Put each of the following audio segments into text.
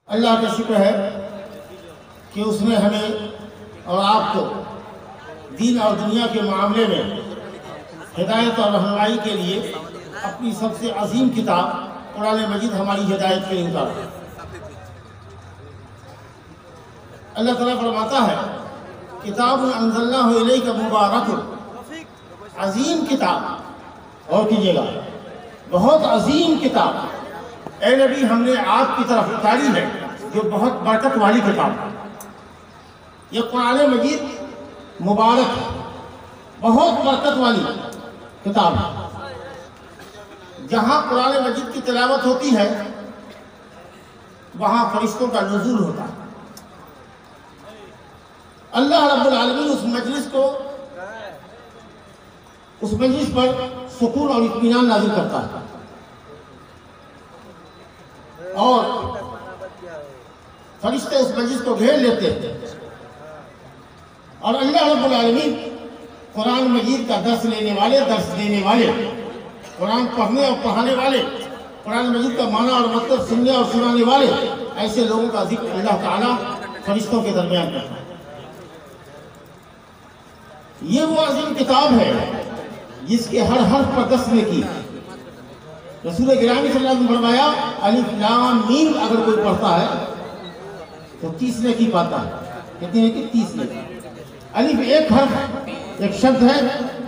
اللہ کا شکر ہے کہ اس نے ہمیں اور آپ کو دین اور دنیا کے معاملے میں ہدایت اور رہنمائی کے لیے اپنی سب سے عظیم کتاب قرآن مجید ہماری ہدایت کے لیے اتارا۔ اللہ تعالیٰ فرماتا ہے کتاب انزلناہ الیک مبارک، عظیم کتاب، اور کیجئے گا بہت عظیم کتاب اے نبی ہم نے آپ کی طرف اتاری ہے جو بہت برکت والی کتاب ہے۔ یہ قرآن مجید مبارک بہت برکت والی کتاب ہے۔ جہاں قرآن مجید کی تلاوت ہوتی ہے وہاں فرشتوں کا نزول ہوتا ہے۔ اللہ رب العالمین اس مجلس پر سکون اور اطمینان نازل کرتا ہے، اور فرشتے اس مجلس کو گھیر لیتے ہیں، اور اللہ رب العالمین قرآن مجید کا درس دینے والے قرآن پڑھنے اور پڑھانے والے، قرآن مجید کا معنی اور مطلب سننے اور سنانے والے، ایسے لوگوں کا ذکر اللہ تعالیٰ فرشتوں کے درمیان کرتا ہے۔ یہ وہ عظیم کتاب ہے جس کے ہر حرف پر 10 نیکی۔ رسول گرامی صلی اللہ علیہ وسلم نے فرمایا الف لام میم اگر کوئی پڑھتا ہے تو 30 نیکی پاتا ہے۔ کتنی نیکی؟ 30 نیکی۔ الف ایک حرف ایک شبد ہے،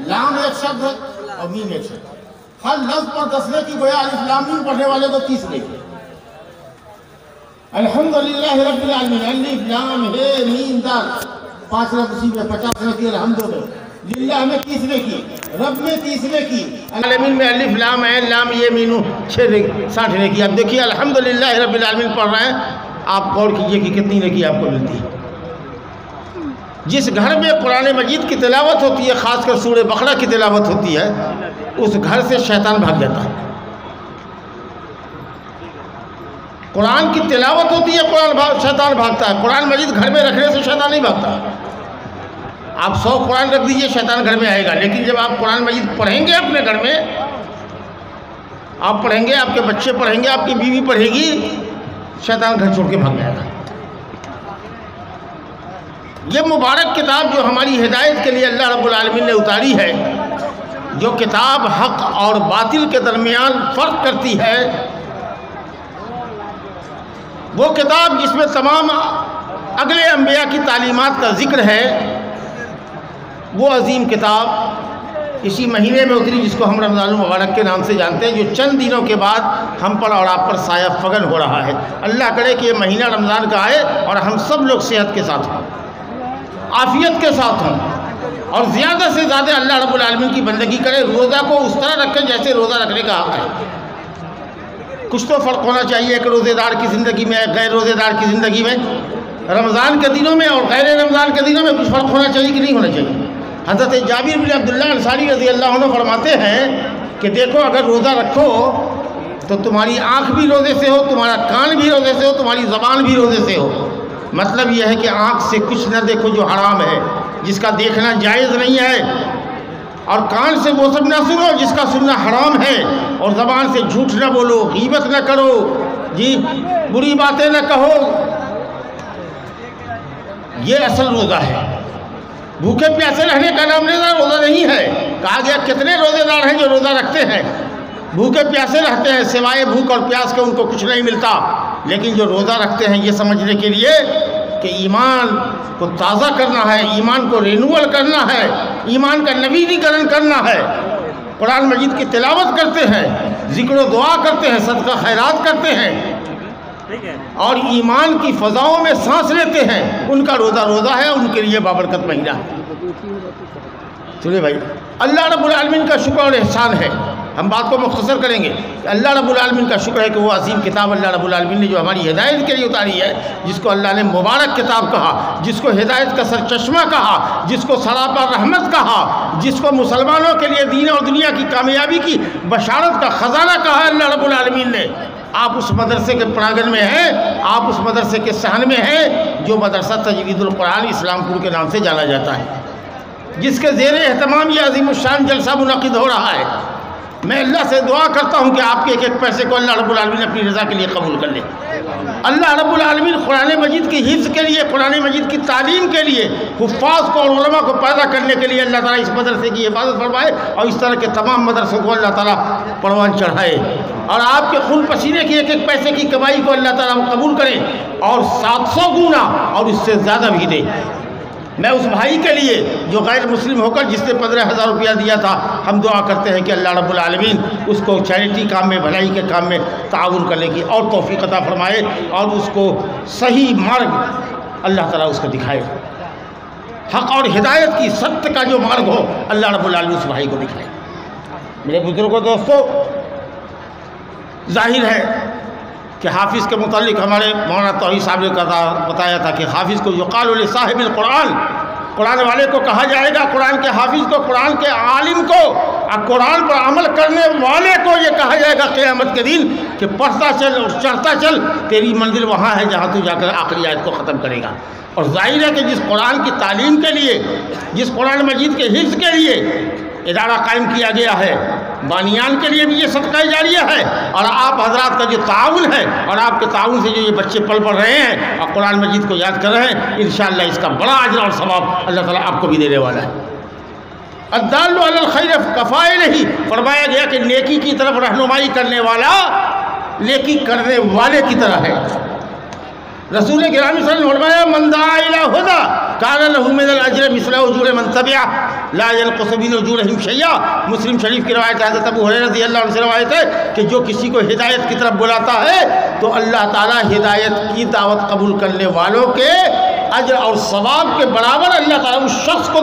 لام ایک شبد ہے، اور میم ایک شبد ہے۔ ہر لفظ پر 10 نیکی، گویا الف لام میم پڑھنے والے کو 30 نیکی۔ الحمدللہ رب العالمین، الف لام ہے میم دال، 5 لفظ میں 50 نیکی، الحمد میں للہ میں 30 نیکی، رب میں 30 نیکی، العالمین میں الف لام ہے لام یہ مینو 60 نیکی۔ اب دیکھیے الحمدللہ رب العالمین پڑھ رہے ہیں، آپ غور کیجئے کہ کتنی نیکی آپ کو ملتی ہے۔ جس گھر میں قرآن مجید کی تلاوت ہوتی ہے، خاص کر سورہ بقرہ کی تلاوت ہوتی ہے، اس گھر سے شیطان بھاگ جاتا ہے۔ قرآن کی تلاوت ہوتی ہے، شیطان بھاگتا ہے۔ قرآن مجید گھر میں رکھنے سے شیطان نہیں بھاگتا۔ آپ 100 قرآن رکھ دیجئے، شیطان گھر میں آئے گا، لیکن جب آپ قرآن مجید پڑھیں گے اپنے گھر میں، آپ پڑھیں گے، آپ کے بچے پڑھیں گے، آپ کی بیوی پڑھے گی، شیطان گھر چھوڑ کے بھاگ جائے گا۔ یہ مبارک کتاب جو ہماری ہدایت کے لیے اللہ رب العالمین نے اتاری ہے، جو کتاب حق اور باطل کے درمیان فرق کرتی ہے، وہ کتاب جس میں تمام اگلے انبیاء کی تعلیمات کا ذکر ہے، وہ عظیم کتاب اسی مہینے میں اتری جس کو ہم رمضان المبارک کے نام سے جانتے ہیں، جو چند دنوں کے بعد ہم پر اور آپ پر سایہ فگن ہو رہا ہے۔ اللہ کرے کہ یہ مہینہ رمضان کا آئے اور ہم سب لوگ صحت کے ساتھ ہوں، عافیت کے ساتھ ہوں، اور زیادہ سے زیادہ اللہ رب العالمین کی بندگی کرے۔ روزہ کو اس طرح رکھیں جیسے روزہ رکھنے کا حق ہے۔ کچھ تو فرق ہونا چاہیے کہ روزے دار کی زندگی میں غیر روزے دار کی زندگی میں، رمضان کے دنوں میں اور غیر رمضان کے دنوں میں کچھ فرق ہونا چاہیے کہ نہیں ہونا چاہیے۔ حضرت جابر بن عبداللہ انصاری رضی اللہ عنہ فرماتے ہیں کہ دیکھو اگر روزہ رکھو تو تمہاری آنکھ بھی روزے سے ہو، تمہارا کان بھی روزے سے ہو، تمہاری زبان بھی روزے سے ہو۔ مطلب یہ ہے کہ آنکھ سے کچھ نہ دیکھو جو حرام ہے، جس کا دیکھنا جائز نہیں ہے، اور کان سے وہ سب نہ سنو جس کا سننا حرام ہے، اور زبان سے جھوٹ نہ بولو، غیبت نہ کرو، بری باتیں نہ کہو۔ یہ اصل روزہ ہے۔ بھوکے پیاسے رہنے کا نام روزہ نہیں ہے۔ کہا گیا کتنے روزے دار ہیں جو روزہ رکھتے ہیں، بھوکے پیاسے رہتے ہیں، سوائے بھوک اور پیاس کے ان کو کچھ نہیں ملتا، لیکن جو روزہ رکھتے ہیں یہ سمجھنے کے لیے کہ ایمان کو تازہ کرنا ہے، ایمان کو رینول کرنا ہے، ایمان کا نوینیکرن کرنا ہے، قرآن مجید کی تلاوت کرتے ہیں، ذکر و دعا کرتے ہیں، صدقہ خیرات کرتے ہیں، اور ایمان کی فضاؤں میں سانس لیتے ہیں، ان کا روزہ ہے، ان کے لیے بابرکت مہینہ ہے۔ سنیں بھائی، اللہ رب العالمین کا شکر اور احسان ہے۔ ہم بات کو مختصر کریں گے کہ اللہ رب العالمین کا شکر ہے کہ وہ عظیم کتاب اللہ رب العالمین نے جو ہماری ہدایت کے لیے اتاری ہے، جس کو اللہ نے مبارک کتاب کہا، جس کو ہدایت کا سرچشمہ کہا، جس کو سراپا رحمت کہا، جس کو مسلمانوں کے لیے دین اور دنیا کی کامیابی کی بشارت کا خزانہ کہا اللہ رب العالمین نے۔ آپ اس مدرسے کے پراگن میں ہیں، آپ اس مدرسے کے صحن میں ہیں جو مدرسہ تجوید القرآن اسلام پور کے نام سے جانا جاتا ہے، جس کے زیر اہتمام یہ عظیم الشان جلسہ منعقد ہو رہا ہے۔ میں اللہ سے دعا کرتا ہوں کہ آپ کے ایک ایک پیسے کو اللہ رب العالمین اپنی رضا کے لیے قبول کر لے۔ اللہ رب العالمین قرآن مجید کی حفظ کے لیے، قرآن مجید کی تعلیم کے لیے، حفاظ کو اور علماء کو پیدا کرنے کے لیے اللہ تعالیٰ اس مدرسے کی حفاظت فرمائے اور اس طرح کے تمام مدرسوں کو اللہ تعالیٰ پروان چڑھائے، اور آپ کے خون پسینے کی ایک ایک پیسے کی کمائی کو اللہ تعالیٰ قبول کرے اور 700 گنا اور اس سے زیادہ بھی دے۔ میں اس بھائی کے لیے جو غیر مسلم ہو کر جس نے 15,000 روپیہ دیا تھا، ہم دعا کرتے ہیں کہ اللہ رب العالمین اس کو چیریٹی کام میں، بھلائی کے کام میں تعاون کرنے کی اور توفیق عطا فرمائے، اور اس کو صحیح مارگ اللہ تعالیٰ اس کو دکھائے، حق اور ہدایت کی ستیہ کا جو مارگ ہو اللہ رب العالمین اس بھائی کو دکھائے۔ میرے بزرگوں دوستو، ظاہر ہے کہ حافظ کے متعلق ہمارے مولانا توحید صاحب نے بتایا تھا کہ حافظ کو یقال لصاحب القرآن، قرآن والے کو کہا جائے گا، قرآن کے حافظ کو، قرآن کے عالم کو، اور قرآن پر عمل کرنے والے کو یہ کہا جائے گا قیامت کے دن کہ پڑھتا چل اور چڑھتا چل، تیری منزل وہاں ہے جہاں تو جا کر آخری آیت کو ختم کرے گا۔ اور ظاہر ہے کہ جس قرآن کی تعلیم کے لیے، جس قرآن مجید کے حفظ کے لیے ادارہ قائم کیا گیا ہے، بانیان کے لیے بھی یہ صدقہ جاریہ ہے، اور آپ حضرات کا جو تعاون ہے اور آپ کے تعاون سے جو یہ بچے پل پڑھ رہے ہیں اور قرآن مجید کو یاد کر رہے ہیں، انشاءاللہ اس کا بڑا اجر اور ثواب اللہ تعالیٰ آپ کو بھی دینے والا ہے۔ الدال علی الخیر کفاعلہ، فرمایا گیا کہ نیکی کی طرف رہنمائی کرنے والا نیکی کرنے والے کی طرح ہے۔ رسول گرامی صلی اللہ علیہ وسلم فرمایا من دعا الی ھدی کان لہ من الاجر مثل اجور من تبعہ لا ينقص من اجورہم شیئا۔ مسلم شریف کی روایت ہے، حضرت ابو ہریرہ رضی اللہ عنہ سے روایت ہے کہ جو کسی کو ہدایت کی طرف بلاتا ہے تو اللہ تعالیٰ ہدایت کی دعوت قبول کرنے والوں کے اجر اور ثواب کے برابر اللہ تعالیٰ اس شخص کو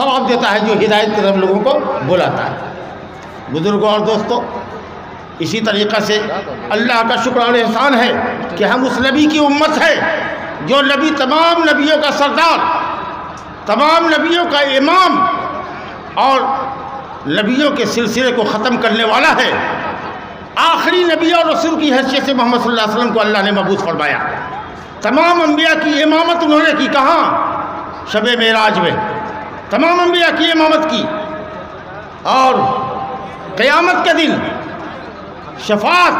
ثواب دیتا ہے جو ہدایت کی طرف لوگوں کو بلاتا ہے۔ بزرگوں اور دوستوں، اسی طریقہ سے اللہ کا شکر اور احسان ہے کہ ہم اس نبی کی امت ہے جو نبی تمام نبیوں کا سردار، تمام نبیوں کا امام اور نبیوں کے سلسلے کو ختم کرنے والا ہے۔ آخری نبی اور رسول کی حیثیت سے محمد صلی اللہ علیہ وسلم کو اللہ نے مبعوث فرمایا۔ تمام انبیاء کی امامت انہوں نے کی، کہاں؟ شب معراج میں تمام انبیاء کی امامت کی، اور قیامت کے دن شفاعت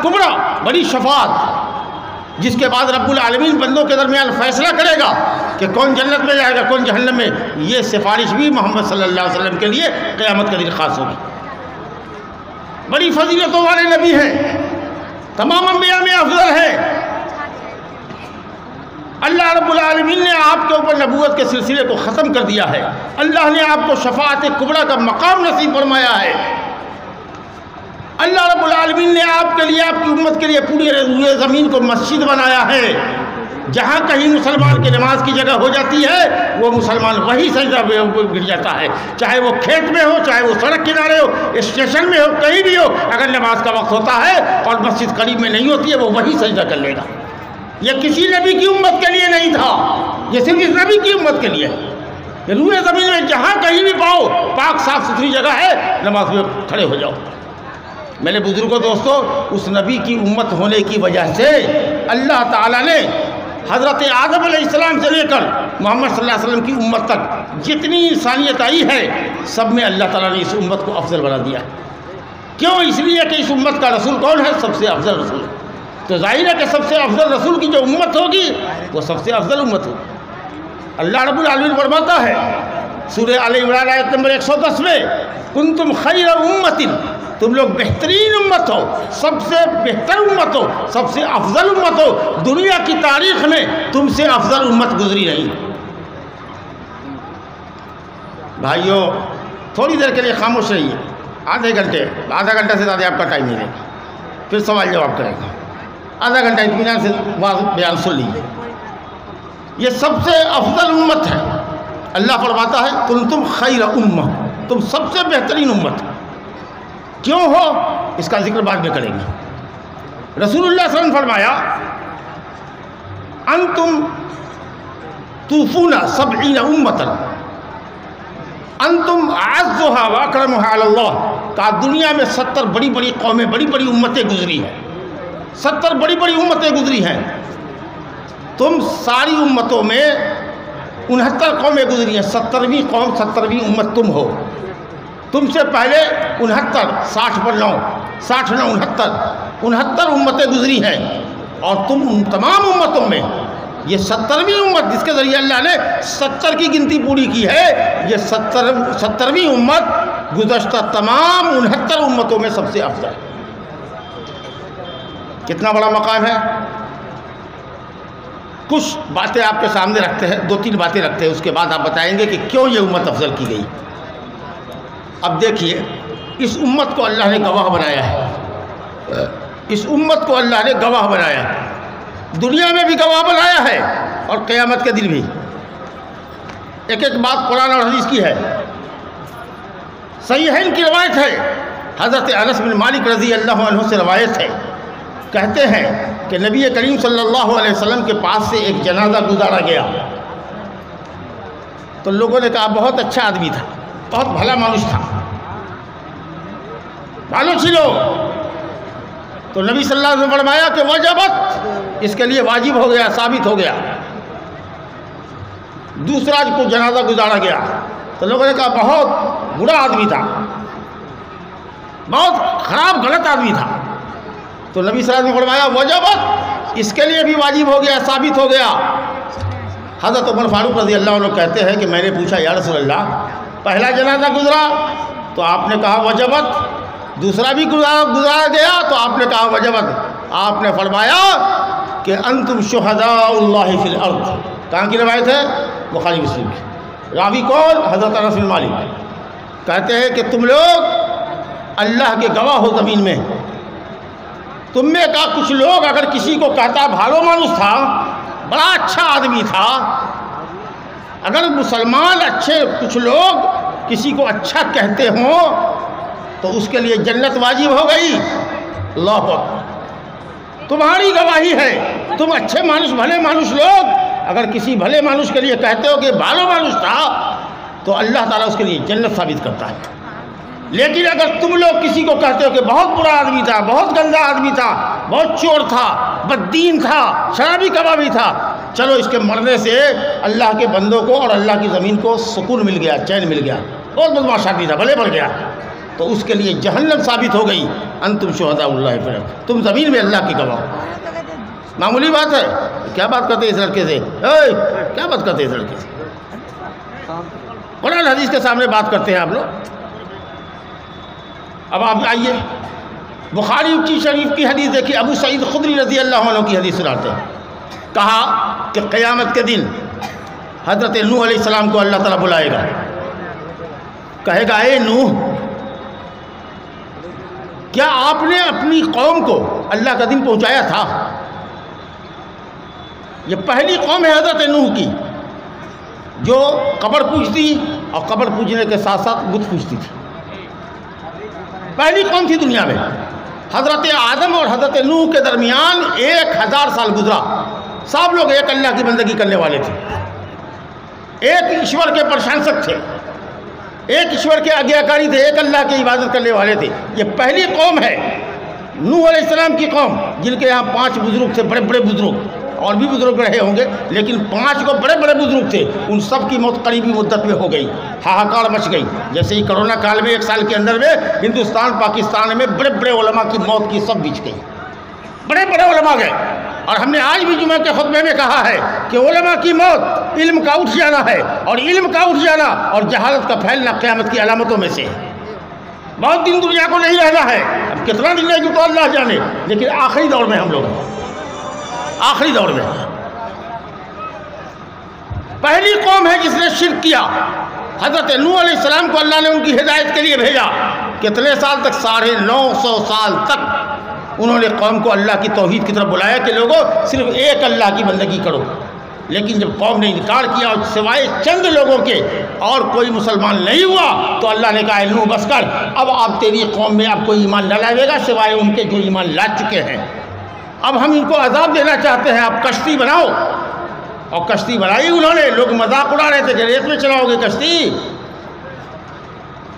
کبریٰ، بڑی شفاعت، جس کے بعد رب العالمین بندوں کے درمیان فیصلہ کرے گا کہ کون جنت میں جائے گا کون جہنم میں۔ یہ سفارش بھی محمد صلی اللہ علیہ وسلم کے لیے قیامت کے دن خاص ہوگی۔ بڑی فضیلتوں والے نبی ہیں، تمام انبیاء میں افضل ہے۔ اللہ رب العالمین نے آپ کے اوپر نبوت کے سلسلے کو ختم کر دیا ہے، اللہ نے آپ کو شفاعت کبریٰ کا مقام نصیب فرمایا ہے۔ اللہ رب العالمین نے آپ کے لیے، آپ کی امت کے لیے پوری روئے زمین کو مسجد بنایا ہے۔ جہاں کہیں مسلمان کی نماز کی جگہ ہو جاتی ہے وہ مسلمان وہی سجدہ میں گر جاتا ہے، چاہے وہ کھیت میں ہو، چاہے وہ سڑک کنارے ہو، اسٹیشن میں ہو، کہیں بھی ہو، اگر نماز کا وقت ہوتا ہے اور مسجد قریب میں نہیں ہوتی ہے وہ وہی سجدہ کر لے گا۔ یہ کسی نبی کی امت کے لیے نہیں تھا، یہ صرف اس نبی کی امت کے لیے ہے۔ روئے زمین میں جہاں کہیں بھی پاؤ پاک صاف ستھری جگہ ہے، نماز میں کھڑے ہو جاؤ۔ میرے بزرگوں دوستو، اس نبی کی امت ہونے کی وجہ سے اللہ تعالیٰ نے حضرت آدم علیہ السلام سے لے کر محمد صلی اللہ علیہ وسلم کی امت تک جتنی انسانیت آئی ہے سب میں اللہ تعالیٰ نے اس امت کو افضل بنا دیا۔ کیوں؟ اس لیے کہ اس امت کا رسول کون ہے؟ سب سے افضل رسول۔ تو ظاہر ہے کہ سب سے افضل رسول کی جو امت ہوگی وہ سب سے افضل امت ہوگی۔ اللہ رب العالمین فرماتا ہے سورہ آل عمران آیت نمبر 110 میں، کنتم خیر امت، تم لوگ بہترین امت ہو، سب سے بہتر امت ہو، سب سے افضل امت ہو، دنیا کی تاریخ میں تم سے افضل امت گزری نہیں۔ بھائیو، تھوڑی دیر کے لیے خاموش رہیے، آدھا گھنٹہ سے زیادہ آپ کا ٹائم نہیں لے گا، پھر سوال جواب کریں گے۔ آدھا گھنٹہ اطمینان سے بیان سن لیجیے۔ یہ سب سے افضل امت ہے۔ اللہ فرماتا ہے کنتم خیر امہ، تم سب سے بہترین امت۔ کیوں ہو اس کا ذکر بعد میں کریں گے۔ رسول اللہ صلی اللہ علیہ وسلم فرمایا انتم توفون 70 امتا انتم اعزها واکرمها علی اللہ۔ کہا دنیا میں 70 بڑی بڑی قومیں، بڑی بڑی امتیں گزری ہیں، 70 بڑی بڑی امتیں گزری ہیں، تم ساری امتوں میں 69 قومیں گزری ہیں، 70ویں قوم 70ویں امت تم ہو۔ تم سے پہلے 69 60 پر 9 60 9 69 امتیں گزری ہیں، اور تم ان تمام امتوں میں یہ 70ویں امت جس کے ذریعے اللہ نے 70 کی گنتی پوری کی ہے، یہ 70ویں امت گزشتہ تمام 69 امتوں میں سب سے افضل ہے۔ کتنا بڑا مقام ہے۔ کچھ باتیں آپ کے سامنے رکھتے ہیں، 2-3 باتیں رکھتے ہیں، اس کے بعد آپ بتائیں گے کہ کیوں یہ امت افضل کی گئی۔ اب دیکھیے، اس امت کو اللہ نے گواہ بنایا ہے، اس امت کو اللہ نے گواہ بنایا ہے، دنیا میں بھی گواہ بنایا ہے اور قیامت کے دن بھی۔ ایک ایک بات قرآن اور حدیث کی ہے۔ صحیحین کی روایت ہے، حضرت انس بن مالک رضی اللہ عنہ سے روایت ہے، کہتے ہیں کہ نبی کریم صلی اللہ علیہ وسلم کے پاس سے ایک جنازہ گزارا گیا، تو لوگوں نے کہا بہت اچھا آدمی تھا، بہت بھلا مانوس تھا، معلوم سی لوگ۔ تو نبی صلی اللہ علیہ وسلم نے فرمایا کہ وجبت، اس کے لیے واجب ہو گیا، ثابت ہو گیا۔ دوسرا کو جنازہ گزارا گیا تو لوگوں نے کہا بہت برا آدمی تھا، بہت خراب غلط آدمی تھا، تو نبی صلی اللہ علیہ وسلم نے فرمایا وجبت، اس کے لیے بھی واجب ہو گیا، ثابت ہو گیا۔ حضرت عمر فاروق رضی اللہ عنہ کہتے ہیں کہ میں نے پوچھا یا رسول اللہ، پہلا جنازہ گزرا تو آپ نے کہا وجبت، دوسرا بھی گزارا گیا تو آپ نے کہا وجبت، آپ نے فرمایا کہ انتم شہداء اللہ فی الارض۔ کہاں کی روایت ہے؟ بخاری مسلم کی۔ راوی کون؟ حضرت انس بن مالک کہتے ہیں کہ تم لوگ اللہ کے گواہ ہو زمین میں۔ تم میں کا کچھ لوگ اگر کسی کو کہتا بھالو مانوس تھا، بڑا اچھا آدمی تھا، اگر مسلمان اچھے کچھ لوگ کسی کو اچھا کہتے ہوں تو اس کے لیے جنت واجب ہو گئی۔ اللہ اکبر، تمہاری گواہی ہے، تم اچھے مانوس بھلے مانوس لوگ اگر کسی بھلے مانوس کے لیے کہتے ہو کہ بھالو مانوس تھا تو اللہ تعالیٰ اس کے لیے جنت ثابت کرتا ہے۔ لیکن اگر تم لوگ کسی کو کہتے ہو کہ بہت برا آدمی تھا، بہت گندا آدمی تھا، بہت چور تھا، بددین تھا، شرابی کبابی تھا، چلو اس کے مرنے سے اللہ کے بندوں کو اور اللہ کی زمین کو سکون مل گیا، چین مل گیا، بہت بدمعاش آدمی تھا، بھلے بڑھ گیا، تو اس کے لیے جہنم ثابت ہو گئی۔ انتم شہداء اللہ فی الارض، تم زمین میں اللہ کی گواہ۔ معمولی بات ہے، کیا بات کرتے ہیں اس لڑکے سے؟ کیا بات کرتے ہیں اس لڑکے سے؟ قرآن حدیث کے سامنے بات کرتے ہیں آپ لوگ۔ اب آپ آئیے بخاری کی شریف کی حدیث دیکھیے، ابو سعید خدری رضی اللہ عنہ کی حدیث سناتے ہیں، کہا کہ قیامت کے دن حضرت نوح علیہ السلام کو اللہ تعالیٰ بلائے گا، کہے گا اے نوح، کیا آپ نے اپنی قوم کو اللہ کا دن پہنچایا تھا؟ یہ پہلی قوم ہے حضرت نوح کی جو قبر پوجتی اور قبر پوجنے کے ساتھ ساتھ بت پوجتی تھی، پہلی قوم تھی دنیا میں۔ حضرت آدم اور حضرت نوح کے درمیان 1000 سال گزرا، سب لوگ ایک اللہ کی بندگی کرنے والے تھے، ایک ایشور کے پرشنسک تھے، ایک ایشور کے آگیاکاری تھے، ایک اللہ کی عبادت کرنے والے تھے۔ یہ پہلی قوم ہے نوح علیہ السلام کی قوم، جن کے یہاں 5 بزرگ تھے، بڑے بڑے بزرگ، اور بھی بزرگ رہے ہوں گے لیکن 5 کو بڑے بڑے بزرگ تھے، ان سب کی موت قریبی مدت میں ہو گئی، ہاہاکار مچ گئی۔ جیسے ہی کرونا کال میں 1 سال کے اندر میں ہندوستان پاکستان میں بڑے بڑے علماء کی موت کی سب بچ گئی، بڑے بڑے علماء گئے۔ اور ہم نے آج بھی جمعہ کے خطبے میں کہا ہے کہ علماء کی موت علم کا اٹھ جانا ہے، اور علم کا اٹھ جانا اور جہالت کا پھیلنا قیامت کی علامتوں میں سے ہے۔ بہت دن دنیا کو نہیں رہنا ہے، اب کتنا دن رہے گی تو اللہ جانے، لیکن آخری دور میں ہم لوگ ہیں، آخری دور میں۔ پہلی قوم ہے جس نے شرک کیا۔ حضرت نوح علیہ السلام کو اللہ نے ان کی ہدایت کے لیے بھیجا، کتنے سال تک؟ 950 سال تک انہوں نے قوم کو اللہ کی توحید کی طرف بلایا کہ لوگوں صرف ایک اللہ کی بندگی کرو۔ لیکن جب قوم نے انکار کیا اور سوائے چند لوگوں کے اور کوئی مسلمان نہیں ہوا تو اللہ نے کہا نوح بس کر، اب آپ تیری قوم میں اب کوئی ایمان نہ لائے گا سوائے ان کے جو ایمان لا چکے ہیں۔ اب ہم ان کو عذاب دینا چاہتے ہیں، آپ کشتی بناؤ۔ اور کشتی بنائی انہوں نے، لوگ مذاق اڑا رہے تھے کہ ریت میں چلاؤ گے کشتی،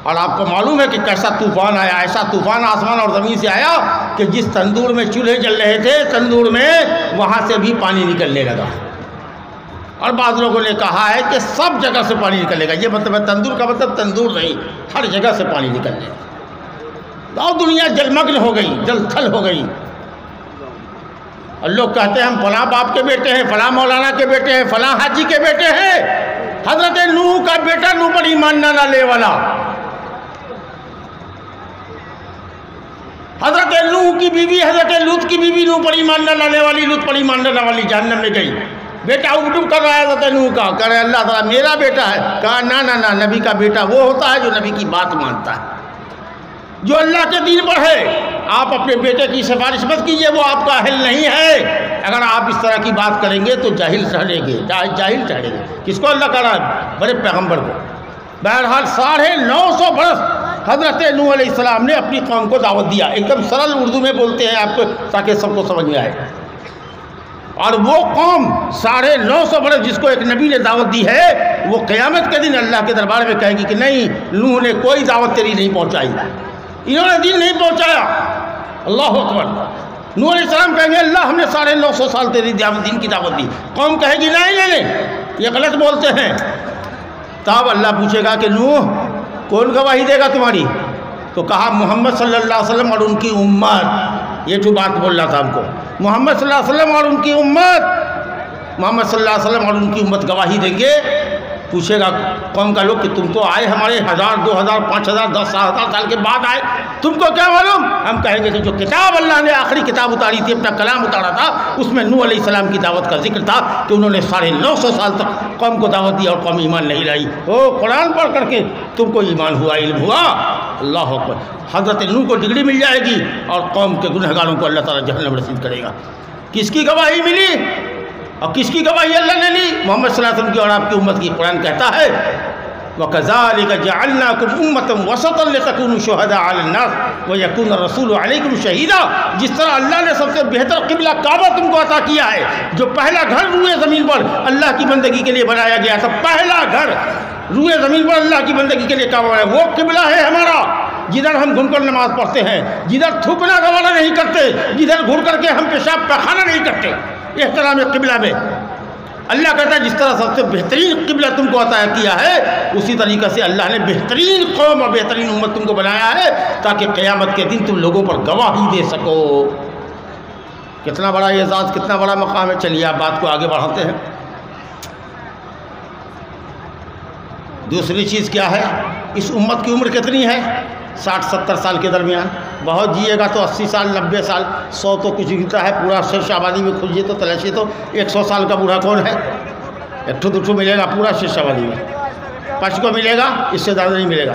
اور آپ کو معلوم ہے کہ کیسا طوفان آیا، ایسا طوفان آسمان اور زمین سے آیا کہ جس تندور میں چولہے جل رہے تھے تندور میں وہاں سے بھی پانی نکلنے لگا، اور بعض لوگوں نے کہا ہے کہ سب جگہ سے پانی نکلے گا. یہ مطلب ہے تندور کا مطلب تندور نہیں، ہر جگہ سے پانی نکلنے گا. اور دنیا جلمگن ہو گئی، جل تھل ہو گئی. اور لوگ کہتے ہیں ہم فلاں باپ کے بیٹے ہیں، فلاں مولانا کے بیٹے ہیں، فلاں حاجی کے بیٹے ہیں. حضرت نوح کا بیٹا نوح پر ایمان نہ لانے والا، حضرت نوح کی بیوی حضرت لوط کی بیوی نوح پر ایمان نہ لانے والی، لوط پر ایمان نہ لانے والی جہنم میں گئی. بیٹا اگڈو کر رہا ہے حضرت نوح کا، کہہ رہے اللہ تعالیٰ میرا بیٹا ہے. کہا نہ نبی کا بیٹا وہ ہوتا ہے جو نبی کی بات مانتا ہے، جو اللہ کے دین پر ہے. آپ اپنے بیٹے کی سفارش مت کیجئے، وہ آپ کا اہل نہیں ہے. اگر آپ اس طرح کی بات کریں گے تو جاہل ٹھہریں گے، جاہل ٹھہریں گے. کس کو اللہ کہہ رہا ہے؟ بڑے پیغمبر کو. بہرحال 950 برس حضرت نوح علیہ السلام نے اپنی قوم کو دعوت دیا. ایک دم سرل اردو میں بولتے ہیں آپ کو تاکہ سب کو سمجھ میں آئے. اور وہ قوم 950 برس جس کو ایک نبی نے دعوت دی ہے، وہ قیامت کے دن اللہ کے دربار میں کہے گی کہ نہیں، نوح نے کوئی دعوت تیری نہیں پہنچائی، انہوں نے دین نہیں پہنچایا. اللہ اکبر. نوح علیہ السلام کہیں گے اللہ ہم نے 950 سال تیری دین کی دعوت دی. قوم کہے گی نہیں یہ غلط بولتے ہیں. تب اللہ پوچھے گا کہ نوح کون گواہی دے گا تمہاری؟ تو کہا محمد صلی اللہ علیہ وسلم اور ان کی امت. یہ جو بات بول رہا تھا ہم کو، محمد صلی اللہ علیہ وسلم اور ان کی امت، محمد صلی اللہ علیہ وسلم اور ان کی امت گواہی دیں گے. پوچھے گا قوم کا لوگ کہ تم تو آئے ہمارے 1000 2000 5000 10,000 سال کے بعد آئے، تم کو کیا معلوم؟ ہم کہیں گے کہ جو کتاب اللہ نے آخری کتاب اتاری تھی، اپنا کلام اتارا تھا، اس میں نوح علیہ السلام کی دعوت کا ذکر تھا کہ انہوں نے 950 سال تک قوم کو دعوت دی اور قوم ایمان نہیں لائی. قرآن پڑھ کر کے تم کو ایمان ہوا، علم ہوا. اللہ اکبر. حضرت نوح کو ڈگری مل جائے گی اور قوم کے گنہگاروں کو اللہ تعالیٰ جہنم رسید کرے گا. کس کی گواہی ملی اور کس کی گواہی اللہ نے لی؟ محمد صلی اللہ علیہ وسلم کی اور آپ کی امت کی. قرآن کہتا ہے وَكَذَلِكَ جَعَلْنَاكُمْ أُمَّةً وَسَطًا لِتَكُونُوا شُهَدَاءَ عَلَى النَّاسِ وَيَكُونَ الرَّسُولُ عَلَيْكُمْ شَهِيدًا. جس طرح اللہ نے سب سے بہتر قبلہ کعبہ تم کو عطا کیا ہے، جو پہلا گھر روئے زمین پر اللہ کی بندگی کے لیے بنایا گیا تھا، پہلا گھر روئے زمین پر اللہ کی بندگی کے لیے کعبہ ہے، وہ قبلہ ہے ہمارا، جدھر ہم گھوم کر نماز پڑھتے ہیں، جدھر تھوکنا گوارا نہیں کرتے، جدھر گھر کر کے ہم پیشاب پیخانہ نہیں کرتے. احترام قبلہ میں اللہ کہتا ہے جس طرح سب سے بہترین قبلہ تم کو عطا کیا ہے، اسی طریقے سے اللہ نے بہترین قوم اور بہترین امت تم کو بنایا ہے تاکہ قیامت کے دن تم لوگوں پر گواہی دے سکو. کتنا بڑا اعزاز، کتنا بڑا مقام ہے. چلیے آپ بات کو آگے بڑھاتے ہیں. دوسری چیز کیا ہے؟ اس امت کی عمر کتنی ہے؟ 60-70 سال کے درمیان. بہت جیے گا تو 80 سال 90 سال 100 تو کچھ گرتا ہے. پورا شیش آبادی میں کھجیے تو تلاشی تو 100 سال کا بوڑھا کون ہے؟ ایک دو ملے گا پورا شیش آبادی میں. 5 کو ملے گا، اس سے زیادہ نہیں ملے گا.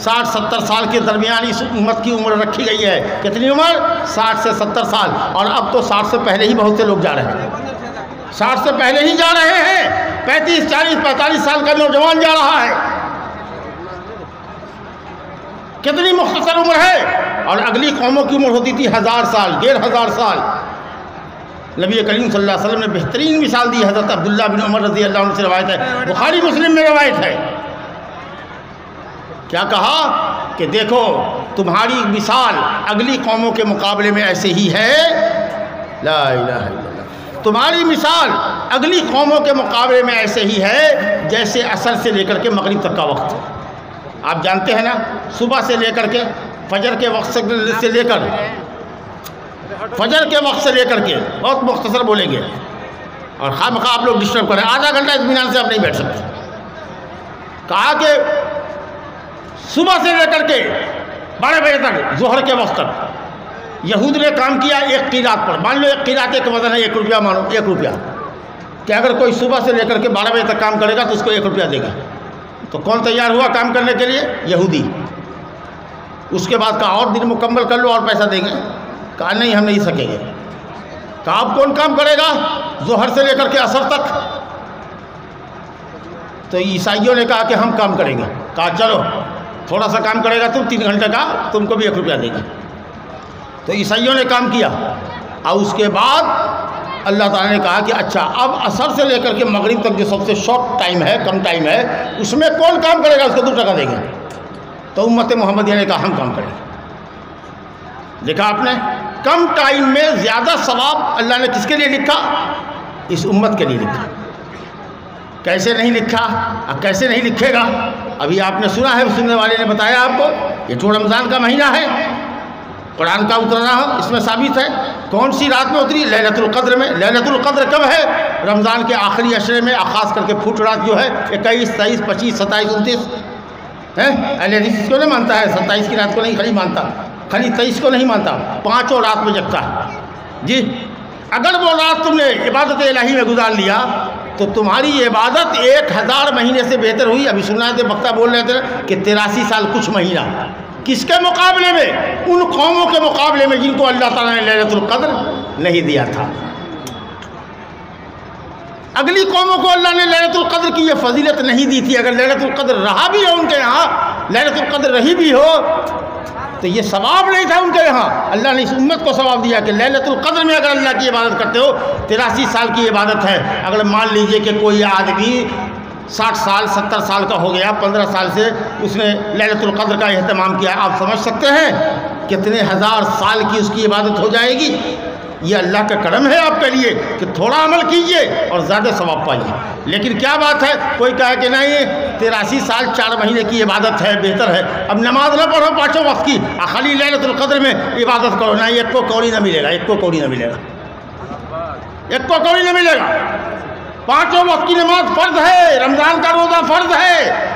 60-70 سال کے درمیان اس امت کی عمر رکھی گئی ہے. کتنی عمر؟ 60 سے 70 سال. اور اب تو 60 سے پہلے ہی بہت سے لوگ جا رہے ہیں. 60 سے پہلے ہی جا رہے ہیں. 35 40 45 سال کا نوجوان جا رہا ہے. کتنی مختصر عمر ہے. اور اگلی قوموں کی عمر ہوتی تھی 1000 سال 1500 سال. نبی کریم صلی اللہ علیہ وسلم نے بہترین مثال دی. حضرت عبداللہ بن عمر رضی اللہ عنہ سے روایت ہے، بخاری مسلم میں روایت ہے. کیا کہا کہ دیکھو تمہاری مثال اگلی قوموں کے مقابلے میں ایسے ہی ہے. لا الہ الا اللہ. تمہاری مثال اگلی قوموں کے مقابلے میں ایسے ہی ہے جیسے عصر سے لے کر کے مغرب تک کا وقت. آپ جانتے ہیں نا، صبح سے لے کر کے فجر کے وقت سے لے کر فجر کے وقت سے لے کر کے بہت مختصر بولیں گے اور خواہ آپ لوگ ڈسٹرب کریں. آدھا گھنٹہ اطمینان سے آپ نہیں بیٹھ سکتے. کہا کہ صبح سے لے کر کے 12 بجے تک ظہر کے وقت تک یہود نے کام کیا ایک قیرات پر. مان لو ایک قیرات ایک وزن ہے 1 روپیہ، مانو 1 روپیہ، کہ اگر کوئی صبح سے لے کر کے 12 بجے تک کام کرے گا تو اس کو 1 روپیہ دے گا. تو کون تیار ہوا کام کرنے کے لیے؟ یہودی. اس کے بعد کہا اور دن مکمل کر لو اور پیسہ دیں گے. کہا نہیں ہم نہیں سکیں گے. کہا اب کون کام کرے گا؟ ظہر سے لے کر کے عصر تک. تو عیسائیوں نے کہا کہ ہم کام کریں گے. کہا چلو تھوڑا سا کام کرے گا تم 3 گھنٹے کا، تم کو بھی 1 روپیہ دیں گے. تو عیسائیوں نے کام کیا اور اس کے بعد اللہ تعالیٰ نے کہا کہ اچھا اب عصر سے لے کر کے مغرب تک جو سب سے شارٹ ٹائم ہے، کم ٹائم ہے، اس میں کون کام کرے گا؟ اس کو 2 ٹکا دیں گے. تو امت محمدیہ نے کہا ہم کام کریں گے. دیکھا آپ نے، کم ٹائم میں زیادہ ثواب اللہ نے کس کے لیے لکھا؟ اس امت کے لیے لکھا. کیسے نہیں لکھا؟ اب کیسے نہیں لکھے گا؟ ابھی آپ نے سنا ہے، سننے والے نے بتایا آپ کو، یہ تو رمضان کا مہینہ ہے، قرآن کا اترنا اس میں ثابت ہے۔ کون سی رات میں اتری؟ لیلۃ القدر میں۔ لیلۃ القدر کب ہے؟ رمضان کے آخری عشرے میں، خاص کر کے پھوٹ رات جو ہے 21، 23، 25، 27، 29 ہے۔ اہل حدیث اس کو نہیں مانتا ہے، 27 کی رات کو نہیں خالی مانتا، خالی 23 کو نہیں مانتا، 5 رات میں جگتا ہے جی۔ اگر وہ رات تم نے عبادت الہی میں گزار لیا تو تمہاری یہ عبادت 1000 مہینے سے بہتر ہوئی۔ ابھی سنا تھے وقتہ بول رہے تھے کہ 83 سال کچھ مہینہ، کس کے مقابلے میں؟ ان قوموں کے مقابلے میں جن کو اللہ تعالیٰ نے لیلۃ القدر نہیں دیا تھا۔ اگلی قوموں کو اللہ نے لیلۃ القدر کی یہ فضیلت نہیں دی تھی۔ اگر لیلۃ القدر رہا بھی ہو ان کے یہاں، لیلۃ القدر رہی بھی ہو تو یہ ثواب نہیں تھا ان کے یہاں۔ اللہ نے اس امت کو ثواب دیا کہ لیلۃ القدر میں اگر اللہ کی عبادت کرتے ہو، 83 سال کی عبادت ہے۔ اگر مان لیجئے کہ کوئی آدمی 60 سال 70 سال کا ہو گیا، 15 سال سے اس نے لیلۃ القدر کا اہتمام کیا، آپ سمجھ سکتے ہیں کتنے ہزار سال کی اس کی عبادت ہو جائے گی۔ یہ اللہ کا کرم ہے آپ کے لیے کہ تھوڑا عمل کیجئے اور زیادہ ثواب پائیے۔ لیکن کیا بات ہے، کوئی کہے کہ نہیں 83 سال 4 مہینے کی عبادت ہے، بہتر ہے، اب نماز نہ پڑھو 5 وقت کی، خالی لیلۃ القدر میں عبادت کرو، نہیں ایک کو کوڑی نہ ملے گا، ایک کو کوڑی نہ ملے گا، ایک کو کوڑی نہ ملے گا۔ 5 وقت کی نماز فرض ہے، رمضان کا روزہ فرض ہے،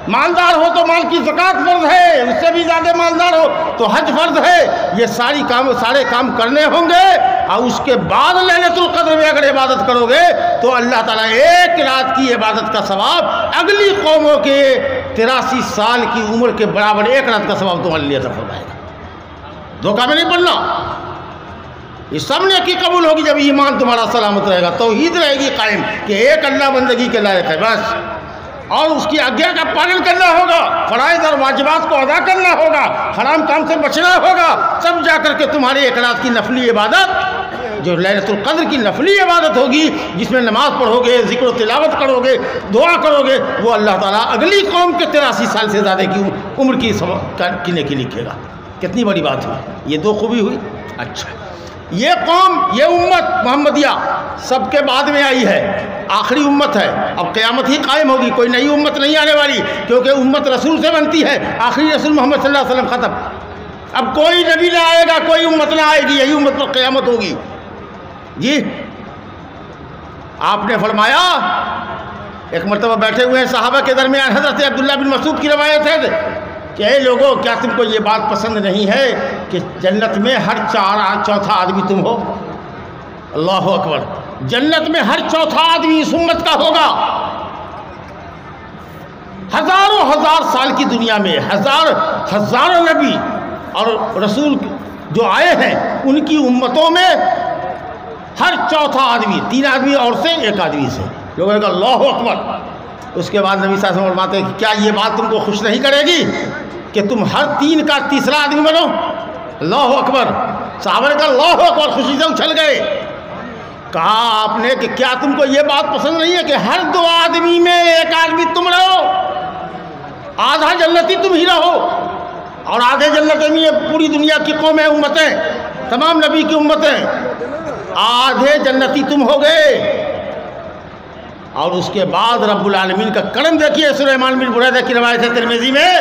مالدار ہو تو مال کی زکوٰۃ فرض ہے، اس سے بھی زیادہ مالدار ہو تو حج فرض ہے۔ یہ سارے کام کرنے ہوں گے، اور اس کے بعد لیلۃ القدر میں اگر عبادت کرو گے تو اللہ تعالیٰ 1 رات کی عبادت کا ثواب اگلی قوموں کے 83 سال کی عمر کے برابر 1 رات کا ثواب تمہارے لیے عطا فرمائے گا۔ دھوکہ میں نہیں پڑنا، یہ سب نے کی قبول ہوگی جب ایمان تمہارا سلامت رہے گا، توحید رہے گی قائم کہ ایک اللہ بندگی کے لائق ہے بس، اور اس کی آگیا کا پالن کرنا ہوگا، فرائض اور واجبات کو ادا کرنا ہوگا، حرام کام سے بچنا ہوگا، تب جا کر کے تمہاری 1 رات کی نفلی عبادت جو لیلۃ القدر کی نفلی عبادت ہوگی، جس میں نماز پڑھو گے، ذکر و تلاوت کرو گے، دعا کرو گے، وہ اللہ تعالیٰ اگلی قوم کے 83 سال سے زیادہ کی عمر کی نیکی لکھے گا۔ کتنی بڑی بات ہوئی، یہ 2 خوبی ہوئی۔ اچھا، یہ قوم، یہ امت محمدیہ سب کے بعد میں آئی ہے، آخری امت ہے، اب قیامت ہی قائم ہوگی، کوئی نئی امت نہیں آنے والی، کیونکہ امت رسول سے بنتی ہے، آخری رسول محمد صلی اللہ علیہ وسلم ختم، اب کوئی نبی نہ آئے گا، کوئی امت نہ آئے گی، یہی امت پر قیامت ہوگی جی۔ آپ نے فرمایا، ایک مرتبہ بیٹھے ہوئے ہیں صحابہ کے درمیان، حضرت عبداللہ بن مسعود کی روایت ہے کہ اے لوگوں، کیا تم کو یہ بات پسند نہیں ہے کہ جنت میں ہر چوتھا آدمی تم ہو؟ اللہ اکبر، جنت میں ہر چوتھا آدمی اس امت کا ہوگا۔ ہزار سال کی دنیا میں ہزاروں نبی اور رسول جو آئے ہیں، ان کی امتوں میں ہر چوتھا آدمی، 3 آدمی اور سے 1 آدمی سے، لوگوں نے کہا اللہ اکبر۔ اس کے بعد نبی صلی اللہ علیہ وسلم فرماتے ہیں کہ کیا یہ بات تم کو خوش نہیں کرے گی کہ تم ہر 3 کا تیسرا آدمی بنو؟ اللہ اکبر، صحابہ نے کہا اللہ اکبر، خوشی سے اچھل گئے۔ کہا آپ نے کہ کیا تم کو یہ بات پسند نہیں ہے کہ ہر 2 آدمی میں 1 آدمی تم رہو، آدھا جنتی تم ہی رہو، اور آدھے جنت میں پوری دنیا کی قومیں، امتیں، تمام نبی کی امتیں، آدھے جنتی تم ہو گئے۔ اور اس کے بعد رب العالمین کا کرم دیکھیے، سلیمان بن بریدہ کی روایت ہے ترمذی میں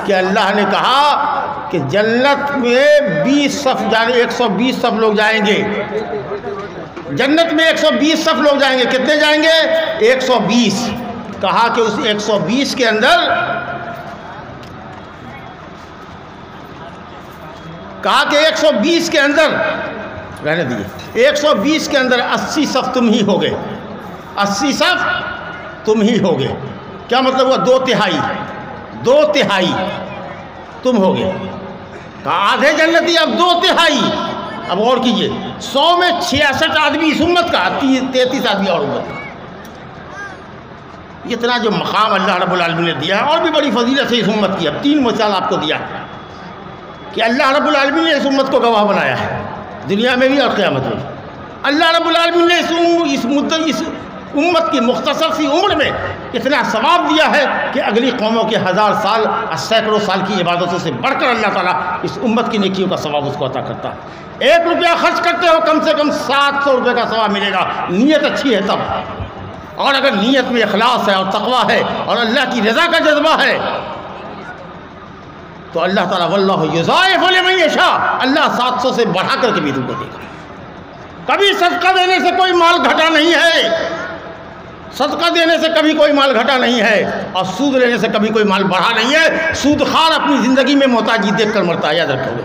کہ اللہ نے کہا کہ جنت میں 20 صف جانے، 120 صف لوگ جائیں گے، جنت میں 120 صف لوگ جائیں گے۔ کتنے جائیں گے؟ 120۔ کہا کہ اس 120 کے اندر، کہا کہ 120 کے اندر رہنے دیجیے، 120 کے اندر 80 صف تم ہی ہوگے، 80 صف تم ہی ہوگے۔ کیا مطلب ہوا؟ 2 تہائی تم ہوگے۔ کہا آدھے جنتی، اب 2 تہائی، اب اور کیجئے، 100 میں 66 آدمی اس امت کا، 33 آدمی اور امت کا۔ اتنا جو مقام اللہ رب العالمین نے دیا ہے، اور بھی بڑی فضیلت ہے اس امت کی۔ اب 3 مثال آپ کو دیا کہ اللہ رب العالمین نے اس امت کو گواہ بنایا ہے، دنیا میں بھی اور قیامت میں۔ اللہ رب العالمین نے اس امت کی مختصر سی عمر میں اتنا ثواب دیا ہے کہ اگلی قوموں کے 1000 سال، سینکڑوں سال کی عبادتوں سے بڑھ کر اللہ تعالیٰ اس امت کی نیکیوں کا ثواب اس کو عطا کرتا ہے۔ 1 روپیہ خرچ کرتے ہو، کم سے کم 700 روپے کا ثواب ملے گا، نیت اچھی ہے تب۔ اور اگر نیت میں اخلاص ہے اور تقویٰ ہے اور اللہ کی رضا کا جذبہ ہے تو اللہ تعالیٰ واللہ یضاعف لمن یشاء، اللہ 700 سے بڑھا کر کے بھی تم کو دے گا۔ کبھی صدقہ دینے سے کوئی مال گھٹا نہیں ہے، صدقہ دینے سے کبھی کوئی مال گھٹا نہیں ہے، اور سود لینے سے کبھی کوئی مال بڑھا نہیں ہے۔ سود خار اپنی زندگی میں محتاجی دیکھ کر مرتا ہے، یاد رکھو گے،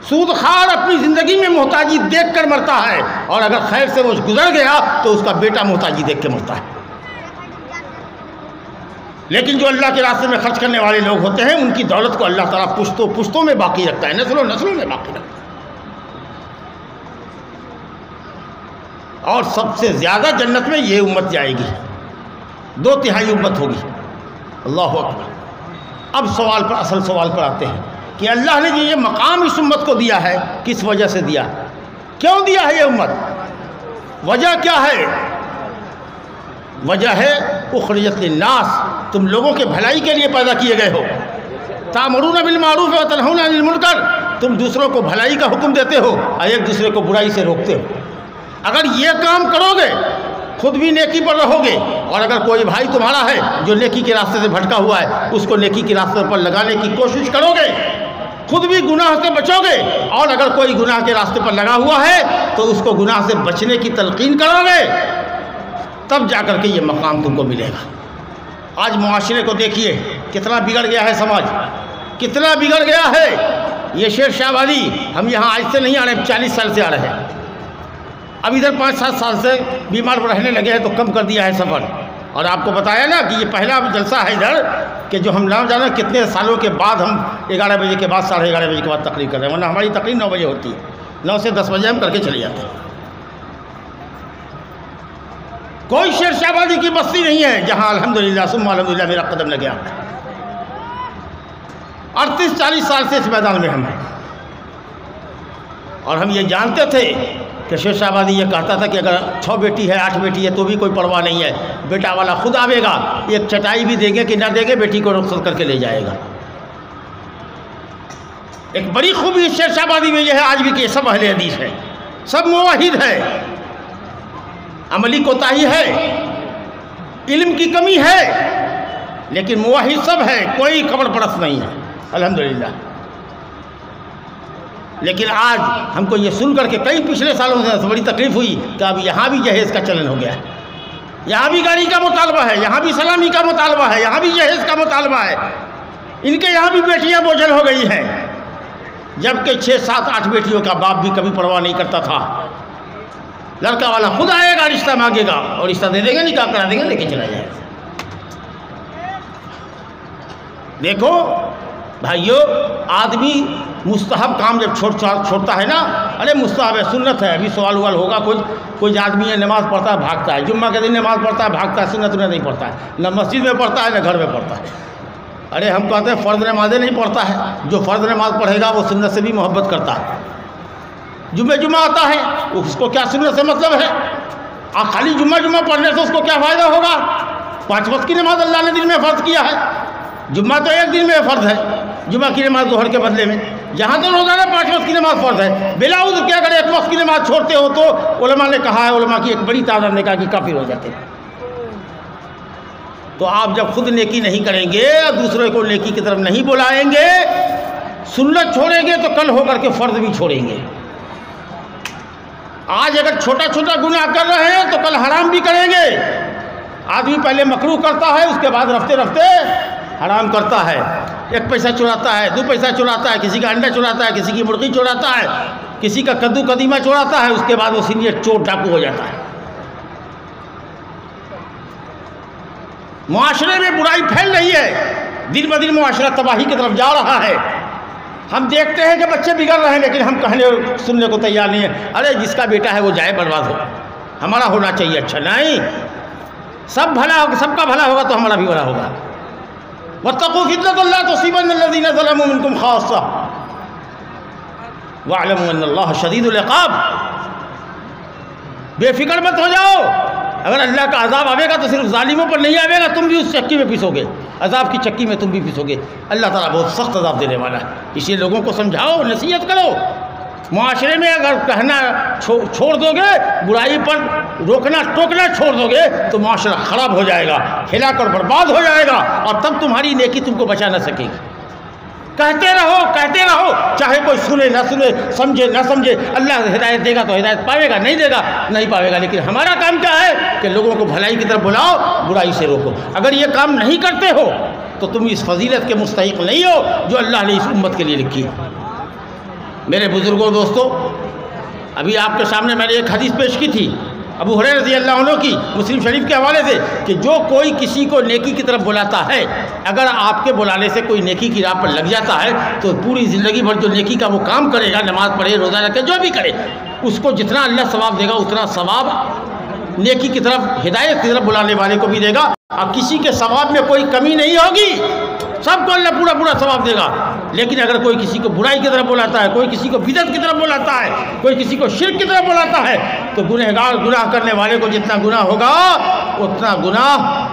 سود خار اپنی زندگی میں محتاجی دیکھ کر مرتا ہے، اور اگر خیر سے وہ گزر گیا تو اس کا بیٹا محتاجی دیکھ کے مرتا ہے۔ لیکن جو اللہ کے راستے میں خرچ کرنے والے لوگ ہوتے ہیں ان کی دولت کو اللہ تعالیٰ پشتوں پشتوں میں باقی رکھتا ہے، نسلوں نسلوں میں باقی رکھتا ہے۔ اور سب سے زیادہ جنت میں یہ امت جائے گی، 2/3 امت ہوگی۔ اللہ اکبر۔ اب سوال پر، اصل سوال پر آتے ہیں کہ اللہ نے یہ مقام اس امت کو دیا ہے، کس وجہ سے دیا، کیوں دیا ہے یہ امت، وجہ کیا ہے؟ وجہ ہے اخرجت للناس، تم لوگوں کے بھلائی کے لیے پیدا کیے گئے ہو۔ تأمرون بالمعروف وتنہون عن المنکر، تم دوسروں کو بھلائی کا حکم دیتے ہو اور ایک دوسرے کو برائی سے روکتے ہو۔ اگر یہ کام کرو گے خود بھی نیکی پر رہو گے، اور اگر کوئی بھائی تمہارا ہے جو نیکی کے راستے سے بھٹکا ہوا ہے اس کو نیکی کے راستے پر لگانے کی کوشش کرو گے، خود بھی گناہ سے بچو گے، اور اگر کوئی گناہ کے راستے پر لگا ہوا ہے تو اس کو گناہ سے بچنے کی تلقین کرو گے، تب جا کر کے یہ مقام تم کو ملے گا۔ آج معاشرے کو دیکھیے کتنا بگڑ گیا ہے، سماج کتنا بگڑ گیا ہے۔ یہ شیر شاہ والی، ہم یہاں آج سے نہیں آ رہے، 40 سال سے آ رہے ہیں، اب ادھر 5-7 سال سے بیمار رہنے لگے ہیں تو کم کر دیا ہے سفر۔ اور آپ کو بتایا نا کہ یہ پہلا جلسہ ہے ادھر کہ جو ہم نہ جانا کتنے سالوں کے بعد ہم 11 بجے کے بعد 11:30 بجے کے بعد تقریر کر رہے ہیں، ورنہ ہماری تقریر 9 بجے ہوتی ہے، 9 سے 10 بجے ہم کر کے چلے جاتے ہیں۔ کوئی شیر شاہ آبادی کی بستی نہیں ہے جہاں الحمدللہ ثم الحمدللہ میرا قدم لگیا۔ 38-40 سال سے اس میدان میں ہم ہیں، اور ہم یہ جانتے تھے کہ شیر شاہ آبادی یہ کہتا تھا کہ اگر 6 بیٹی ہے 8 بیٹی ہے تو بھی کوئی پرواہ نہیں ہے، بیٹا والا خود آوے گا، ایک چٹائی بھی دیں گے کہ نہ دیں گے، بیٹی کو رخصت کر کے لے جائے گا۔ ایک بڑی خوبی شیر شاہ آبادی میں یہ ہے آج بھی کہ سب اہل حدیث ہے، سب موحد ہے، عملی کوتاہی ہے، علم کی کمی ہے، لیکن موحد سب ہے، کوئی قبر پرست نہیں ہے الحمدللہ۔ لیکن آج ہم کو یہ سن کر کے کئی پچھلے سالوں سے بڑی تکلیف ہوئی کہ اب یہاں بھی جہیز کا چلن ہو گیا ہے، یہاں بھی گاڑی کا مطالبہ ہے، یہاں بھی سلامی کا مطالبہ ہے، یہاں بھی جہیز کا مطالبہ ہے، ان کے یہاں بھی بیٹیاں بوجھل ہو گئی ہیں، جبکہ 6-7-8 بیٹیوں کا باپ بھی کبھی پرواہ نہیں کرتا تھا۔ لڑکا والا خود آئے گا، رشتہ مانگے گا اور رشتہ دے دیں گے، نکاح کرا دیں گے، لے کے چلا جائے گا۔ دیکھو بھائیو، آدمی مستحب کام جب چھوڑتا ہے نا، ارے مستحب ہے، سنت ہے، ابھی سوال ہوگا، کوئی آدمی ہے نماز پڑھتا ہے بھاگتا ہے، جمعہ کے دن نماز پڑھتا ہے بھاگتا ہے، سنت میں نہیں پڑھتا ہے، نہ مسجد میں پڑھتا ہے نہ گھر میں پڑھتا ہے۔ ارے ہم کہتے ہیں فرض نمازیں نہیں پڑھتا ہے، جو فرض نماز پڑھے گا وہ سنت سے بھی محبت کرتا ہے۔ جمعہ آتا ہے، اس کو کیا سنت سے مطلب ہے؟ خالی جمعہ پڑھنے سے اس کو کیا فائدہ ہوگا؟ 5 وقت کی نماز اللہ نے دن میں فرض کیا ہے، جمعہ تو ایک دن میں فرض ہے، جمعہ کی نماز ظہر کے بدلے میں، جہاں تو روزانہ 5 وقت کی نماز فرض ہے، بلا عذر کے اگر 1 وقت کی نماز چھوڑتے ہو تو علماء نے کہا ہے، علماء کی ایک بڑی تعداد نے کہا کہ کافر ہو جاتے ہیں۔ تو آپ جب خود نیکی نہیں کریں گے اور دوسرے کو نیکی کی طرف نہیں بلائیں گے، سنت چھوڑیں گے تو کل ہو کر کے فرض بھی چھوڑیں گے۔ آج اگر چھوٹا گناہ کر رہے ہیں تو کل حرام بھی کریں گے۔ آدمی پہلے مکروہ کرتا ہے، اس کے بعد رفتے رفتے حرام کرتا ہے، 1 پیسہ چراتا ہے، 2 پیسہ چراتا ہے، کسی کا انڈا چراتا ہے، کسی کی مرغی چراتا ہے، کسی کا کدو قدیمہ چراتا ہے، اس کے بعد وہ سینئر چور ڈاکو ہو جاتا ہے۔ معاشرے میں برائی پھیل رہی ہے، دن بدن معاشرہ تباہی کی طرف جا رہا ہے۔ ہم دیکھتے ہیں کہ بچے بگڑ رہے ہیں، لیکن ہم کہنے اور سننے کو تیار نہیں ہیں، ارے جس کا بیٹا ہے وہ جائے برباد ہو، ہمارا ہونا چاہیے اچھا۔ نہیں، سب کا بھلا ہوگا تو ہمارا بھی بھلا ہوگا۔ واتقوا فتنة لا تصيبن الذين ظلموا منكم خاصة واعلموا ان اللہ شدید العقاب۔ بے فکر مت ہو جاؤ، اگر اللہ کا عذاب آئے گا تو صرف ظالموں پر نہیں آئے گا، تم بھی اس چکی میں پسو گے، عذاب کی چکی میں تم بھی پسو گے۔ اللہ تعالیٰ بہت سخت عذاب دینے والا ہے، اس لیے لوگوں کو سمجھاؤ، نصیحت کرو معاشرے میں اگر کہنا چھوڑ دو گے، برائی پر روکنا ٹوکنا چھوڑ دو گے تو معاشرہ خراب ہو جائے گا، ہلاک اور برباد ہو جائے گا، اور تب تمہاری نیکی تم کو بچا نہ سکے گی۔ کہتے رہو، چاہے کوئی سنے نہ سنے، سمجھے نہ سمجھے، اللہ ہدایت دے گا تو ہدایت پاوے گا، نہیں دے گا نہیں پاوے گا، لیکن ہمارا کام کیا ہے کہ لوگوں کو بھلائی کی طرف بلاؤ، برائی سے روکو۔ اگر یہ کام نہیں کرتے ہو تو تم اس فضیلت کے مستحق نہیں ہو جو اللہ نے اس امت کے لیے لکھی ہے۔ میرے بزرگوں دوستو، ابھی آپ کے سامنے میں نے ایک حدیث پیش کی تھی ابو ہریرہ رضی اللہ عنہ کی، مسلم شریف کے حوالے سے، کہ جو کوئی کسی کو نیکی کی طرف بلاتا ہے، اگر آپ کے بلانے سے کوئی نیکی کی راہ پر لگ جاتا ہے تو پوری زندگی بھر جو نیکی کا وہ کام کرے گا، نماز پڑھے، روزہ رکھے، جو بھی کرے، اس کو جتنا اللہ ثواب دے گا اتنا ثواب نیکی کی طرف، ہدایت کی طرف بلانے والے کو بھی دے گا، اور کسی کے ثواب میں کوئی کمی نہیں ہوگی، سب کو اللہ پورا ثواب دے گا۔ لیکن اگر کوئی کسی کو برائی کی طرف بلاتا ہے، کوئی کسی کو بدعت کی طرف بلاتا ہے، کوئی کسی کو شرک کی طرف بلاتا ہے، تو گناہ کرنے والے کو جتنا گناہ ہوگا اتنا گناہ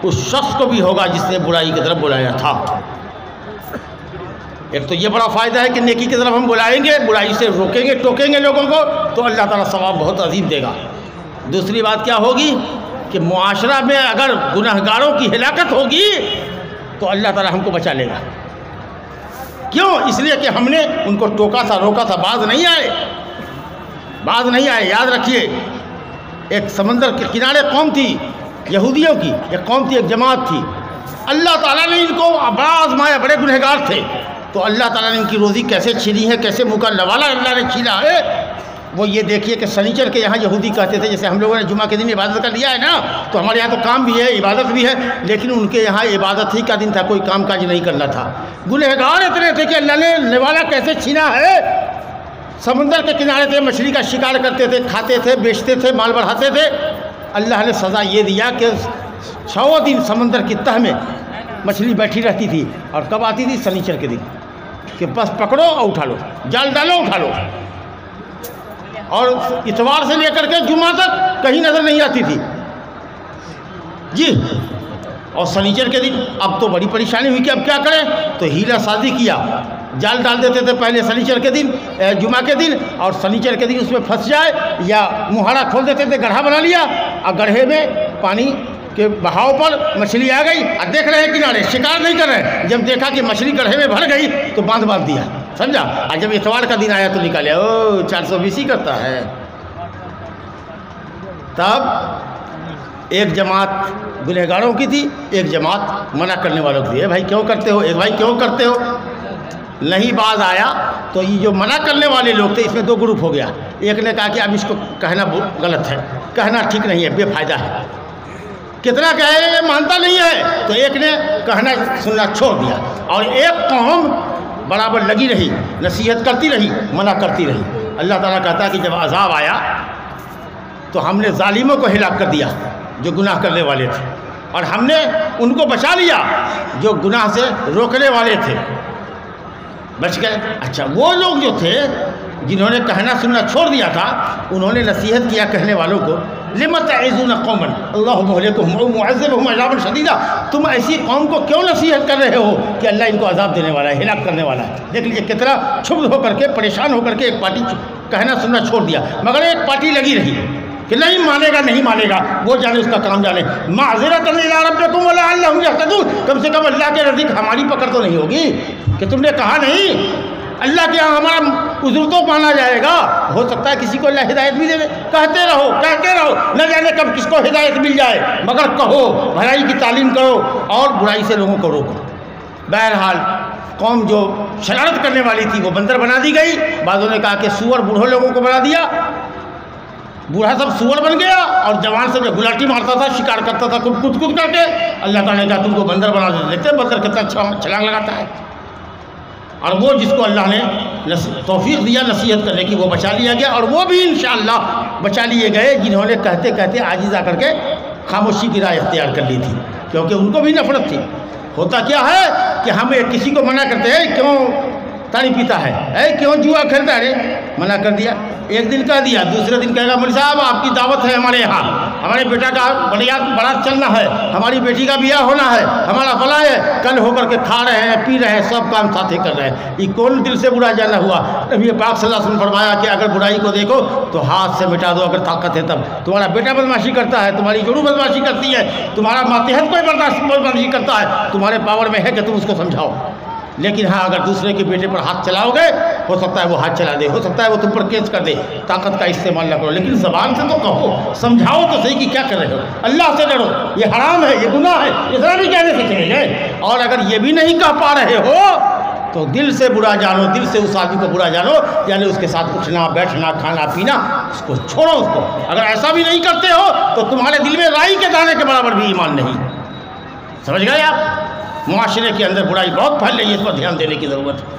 اس شخص کو بھی ہوگا جس نے برائی کی طرف بلایا تھا۔ ایک تو یہ بڑا فائدہ ہے کہ نیکی کی طرف ہم بلائیں گے، برائی سے روکیں گے، ٹوکیں گے لوگوں کو، تو اللہ تعالیٰ ثواب بہت عظیم دے گا۔ دوسری بات کیا ہوگی کہ معاشرہ میں اگر گناہگاروں کی ہلاکت ہوگی تو اللہ تعالیٰ ہم کو بچا لے گا۔ کیوں؟ اس لیے کہ ہم نے ان کو ٹوکا تھا، روکا تھا، باز نہیں آئے۔ یاد رکھیے، ایک سمندر کے کنارے قوم تھی یہودیوں کی، ایک قوم تھی، ایک جماعت تھی، اللہ تعالیٰ نے ان کو بڑا آزمایا، بڑے گنہگار تھے، تو اللہ تعالیٰ نے ان کی روزی کیسے چھینی ہے، کیسے منہ کا لوالا اللہ نے چھینا ہے، وہ یہ دیکھیے کہ سنیچر کے یہاں یہودی کہتے تھے، جیسے ہم لوگوں نے جمعہ کے دن عبادت کا لیا ہے نا، تو ہمارے یہاں تو کام بھی ہے، عبادت بھی ہے، لیکن ان کے یہاں عبادت ہی کا دن تھا، کوئی کام کاج نہیں کرنا تھا۔ گنہگار اتنے تھے کہ اللہ نے نوالا کیسے چھینا ہے، سمندر کے کنارے تھے، مچھلی کا شکار کرتے تھے، کھاتے تھے، بیچتے تھے، مال بڑھاتے تھے، اللہ نے سزا یہ دیا کہ 6 دن سمندر کی تہ میں مچھلی بیٹھی رہتی تھی، اور کب آتی تھی؟ سنیچر کے دن، کہ بس پکڑو اور اٹھا لو، جال ڈالو اٹھا لو، اور اتوار سے لے کر کے جمعہ تک کہیں نظر نہیں آتی تھی جی۔ اور سنیچر کے دن اب تو بڑی پریشانی ہوئی کہ اب کیا کریں، تو ہیلا سازی کیا، جال ڈال دیتے تھے پہلے سنیچر کے دن، جمعہ کے دن، اور سنیچر کے دن اس میں پھنس جائے، یا مہاڑا کھول دیتے تھے، گڑھا بنا لیا، اور گڑھے میں پانی کے بہاؤ پر مچھلی آ گئی، اور دیکھ رہے ہیں کنارے، شکار نہیں کر رہے، جب دیکھا کہ مچھلی گڑھے میں بھر گئی تو باندھ دیا، سمجھا، اور جب اتوار کا دن آیا تو نکالے، 420 ہی کرتا ہے۔ تب ایک جماعت گنہگاروں کی تھی، ایک جماعت منع کرنے والوں کی تھی، بھائی کیوں کرتے ہو، ایک بھائی کیوں کرتے ہو، نہیں باز آیا، تو یہ جو منع کرنے والے لوگ تھے اس میں 2 گروپ ہو گیا، ایک نے کہا کہ اب اس کو کہنا غلط ہے، کہنا ٹھیک نہیں ہے، بے فائدہ ہے، کتنا کہے یہ مانتا نہیں ہے، تو ایک نے کہنا سننا چھوڑ دیا، اور ایک قوم برابر لگی رہی، نصیحت کرتی رہی، منع کرتی رہی۔ اللہ تعالیٰ کہتا ہے کہ جب عذاب آیا تو ہم نے ظالموں کو ہلاک کر دیا جو گناہ کرنے والے تھے، اور ہم نے ان کو بچا لیا جو گناہ سے روکنے والے تھے، بچ گئے۔ اچھا، وہ لوگ جو تھے جنہوں نے کہنا سننا چھوڑ دیا تھا، انہوں نے نصیحت کیا کہنے والوں کو، لِمَ تَعِظُونَ قَوْمًا اللَّهُ مُهْلِكُهُمْ أَوْ مُعَذِّبُهُمْ عَذَابًا شَدِيدًا، تم ایسی قوم کو کیوں نصیحت کر رہے ہو کہ اللہ ان کو عذاب دینے والا ہے، ہلاک کرنے والا ہے۔ دیکھ لیجیے کتنا چھبد ہو کر کے، پریشان ہو کر کے ایک پارٹی کہنا سننا چھوڑ دیا، مگر ایک پارٹی لگی رہی کہ نہیں مانے گا، نہیں مانے گا، وہ جانے اس کا کام جانے، معذرۃ الی ربکم ولعلہم یہتدون، کم سے کم اللہ کے نزدیک ہماری پکڑ تو نہیں ہوگی کہ تم نے کہا نہیں، اللہ کے یہاں ہمارا عذر تو مانا جائے گا، ہو سکتا ہے کسی کو اللہ ہدایت بھی دے دے، کہتے رہو، نہ جانے کب کس کو ہدایت مل جائے، مگر کہو، بھلائی کی تعلیم کرو اور برائی سے لوگوں کو روکو۔ بہرحال قوم جو شرارت کرنے والی تھی وہ بندر بنا دی گئی، بعضوں نے کہا کہ سور بوڑھوں لوگوں کو بنا دیا، بوڑھا سب سور بن گیا، اور جوان سب جو گلاٹی مارتا تھا، شکار کرتا تھا کود کر کے، اللہ تعالیٰ نے کہا تم کو بندر بنا دیتے، بندر کتنا چھلانگ لگاتا ہے، اور وہ جس کو اللہ نے توفیق دیا نصیحت کرنے کی وہ بچا لیا گیا، اور وہ بھی انشاءاللہ بچا لیے گئے جنہوں نے کہتے کہتے عاجز آ کر کے خاموشی کی رائے اختیار کر لی تھی، کیونکہ ان کو بھی نفرت تھی۔ ہوتا کیا ہے کہ ہم کسی کو منع کرتے ہیں، کیوں تاڑی پیتا ہے، کیوں جوا کھیلتا ہے، منع کر دیا، ایک دن کہہ دیا، دوسرے دن کہے گا مولوی صاحب آپ کی دعوت ہے ہمارے یہاں، ہمارے بیٹا کا بڑا چلنا ہے، ہماری بیٹی کا بیاہ ہونا ہے، ہمارا فلاں ہے، کل ہو کر کے کھا رہے ہیں، پی رہے ہیں، سب کام ساتھ ہی کر رہے ہیں، یہ کون دل سے برا جانا ہوا؟ نبی پاک صلی اللہ علیہ وسلم فرمایا کہ اگر برائی کو دیکھو تو ہاتھ سے مٹا دو اگر طاقت ہے تب۔ تمہارا بیٹا بدماشی کرتا ہے، تمہاری جڑو بدماشی کرتی ہے، تمہارا ماتحت کوئی بدماشی کرتا ہے، تمہارے پاور میں ہے کہ تم اس کو سمجھاؤ، لیکن ہاں اگر دوسرے کے بیٹے پر ہاتھ چلاؤ گے ہو سکتا ہے وہ ہاتھ چلا دے، ہو سکتا ہے وہ تم پر کیس کر دے، طاقت کا استعمال نہ کرو، لیکن زبان سے تو کہو، سمجھاؤ تو صحیح کہ کیا کر رہے ہو، اللہ سے ڈرو، یہ حرام ہے، یہ گناہ ہے، اتنا بھی کہنے سے چلے گئے۔ اور اگر یہ بھی نہیں کہہ پا رہے ہو تو دل سے برا جانو، دل سے اس آدمی کو برا جانو، یعنی اس کے ساتھ اٹھنا بیٹھنا کھانا پینا اس کو چھوڑو اس کو۔ اگر ایسا بھی نہیں کرتے ہو تو تمہارے دل میں رائی کے دانے کے برابر بھی ایمان نہیں۔ سمجھ گئے آپ؟ معاشرے کے اندر برائی بہت پھیل رہی ہے، اس پر دھیان دینے کی ضرورت ہے۔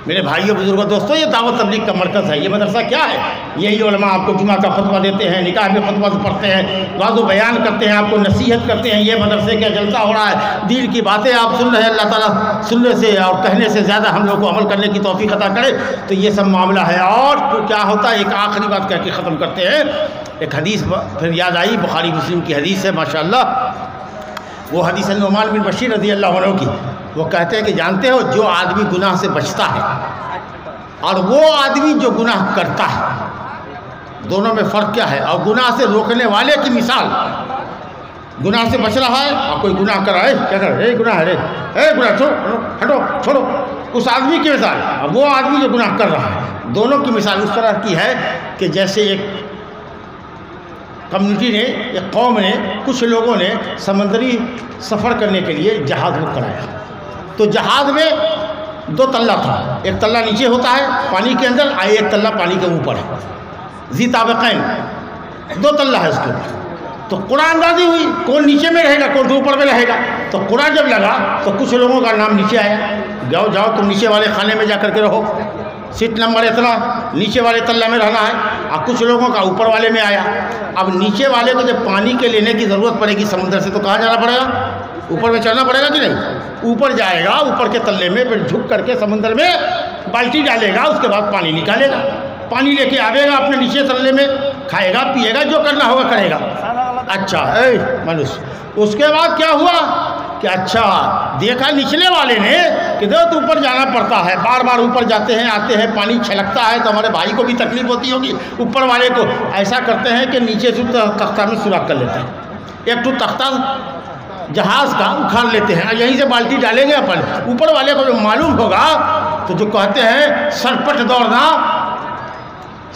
میرے بھائیوں بزرگوں دوستوں، یہ دعوت تبلیغ کا مرکز ہے، یہ مدرسہ کیا ہے؟ یہی علماء آپ کو جمعہ کا خطبہ دیتے ہیں، نکاح میں خطبہ پڑھتے ہیں، واضح بیان کرتے ہیں، آپ کو نصیحت کرتے ہیں، یہ مدرسے کا جلسہ ہو رہا ہے، دین کی باتیں آپ سن رہے ہیں، اللہ تعالیٰ سننے سے اور کہنے سے زیادہ ہم لوگ کو عمل کرنے کی توفیق عطا کرے، تو یہ سب معاملہ ہے۔ اور کیا ہوتا ہے، ایک آخری بات کہہ کے ختم کرتے ہیں، ایک حدیث پھر یاد آئی، بخاری مسلم کی حدیث ہے ماشاءاللہ، وہ حدیث نعمان بن بشیر رضی اللہ عنہ کی، وہ کہتے ہیں کہ جانتے ہو جو آدمی گناہ سے بچتا ہے اور وہ آدمی جو گناہ کرتا ہے، دونوں میں فرق کیا ہے؟ اور گناہ سے روکنے والے کی مثال، گناہ سے بچ رہا ہے اور کوئی گناہ کر رہا ہے، کیا کر رہا ہے؟ گناہ ہے، گناہ چھوڑو، ہٹو چھوڑو، اس آدمی کی مثال، اور وہ آدمی جو گناہ کر رہا ہے، دونوں کی مثال اس طرح کی ہے کہ جیسے ایک کمیونٹی نے، ایک قوم نے، کچھ لوگوں نے سمندری سفر کرنے کے لیے جہاز بک کرایا، تو جہاز میں 2 تلہ تھا، ایک تلہ نیچے ہوتا ہے پانی کے اندر، ایک تلہ پانی کے اوپر ہے، ذی طابقین، 2 تلہ ہے اس کے اوپر۔ تو قرآن اندازی ہوئی کون نیچے میں رہے گا کون اوپر میں رہے گا، تو قرآن جب لگا تو کچھ لوگوں کا نام نیچے آیا، جاؤ تم نیچے والے خانے میں جا کر کے رہو، سیٹ نمبر اتنا نیچے والے تلہ میں رہنا ہے، اور کچھ لوگوں کا اوپر والے میں آیا۔ اب نیچے والے کو جب پانی کے لینے کی ضرورت پڑے گی سمندر سے تو کہاں جانا پڑے گا؟ اوپر میں چڑھنا پڑے گا کہ نہیں؟ اوپر جائے گا، اوپر کے تلے میں پھر جھک کر کے سمندر میں بالٹی ڈالے گا، اس کے بعد پانی نکالے گا، پانی لے کے آئے گا اپنے نیچے تلے میں، کھائے گا پیے گا، جو کرنا ہوگا کرے گا۔ اچھا منوس، اس کے بعد کیا ہوا کہ اچھا دیکھا نچلے والے نے کہ تو اوپر جانا پڑتا ہے، بار بار اوپر جاتے ہیں آتے ہیں، پانی چھلکتا ہے تو ہمارے بھائی کو بھی تکلیف ہوتی ہوگی، اوپر والے کو ایسا کرتے ہیں کہ نیچے سے تختہ میں سوراخ کر لیتے ہیں، ایک تو تختہ جہاز کا اکھاڑ لیتے ہیں، یہیں سے بالٹی ڈالیں گے اپن، اوپر والے کو جو معلوم ہوگا تو جو کہتے ہیں سر پٹ دوڑنا،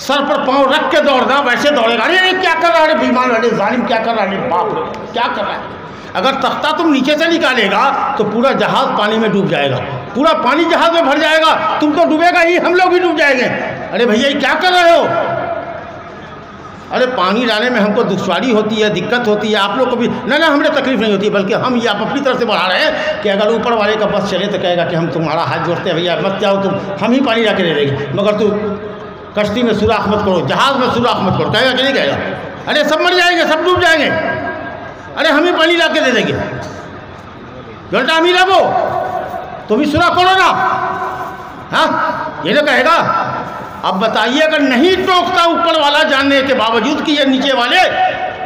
سر پر پاؤں رکھ کے دوڑنا، ویسے دوڑے گا، ارے کیا کر رہا ہے بیمان والے ظالم، کیا کر رہا ہے، باپ رے کیا کر رہا ہے۔ اگر تختہ تم نیچے سے نکالے گا تو پورا جہاز پانی میں ڈوب جائے گا، پورا پانی جہاز میں بھر جائے گا، تم تو ڈوبے گا ہی، ہم لوگ بھی ڈوب جائیں گے۔ ارے بھیا یہ کیا کر رہے ہو؟ ارے پانی لانے میں ہم کو دشواری ہوتی ہے، دقت ہوتی ہے، آپ لوگ کو بھی نہ ہمیں تکلیف نہیں ہوتی، بلکہ ہم یہ آپ اپنی طرف سے بڑھا رہے ہیں کہ اگر اوپر والے کا بس چلے تو کہے گا کہ ہم تمہارا ہاتھ جوڑتے ہیں، بھیا مت جاؤ تم، ہم ہی پانی لا کے دے دیں گے، مگر تو کشتی میں سوراخ مت کرو، جہاز میں سوراخ مت کرو، کہے گا کہ نہیں کہے گا؟ ارے سب مر جائیں گے، سب ڈوب جائیں گے، ارے ہم ہی پانی لا کے دے دیں گے، بیٹا ہم ہی لاو، تم ہی سوراخ کرو نا، ہاں یہ نہ کہے گا۔ اب بتائیے اگر نہیں ٹوکتا اوپر والا جاننے کے باوجود کہ یہ نیچے والے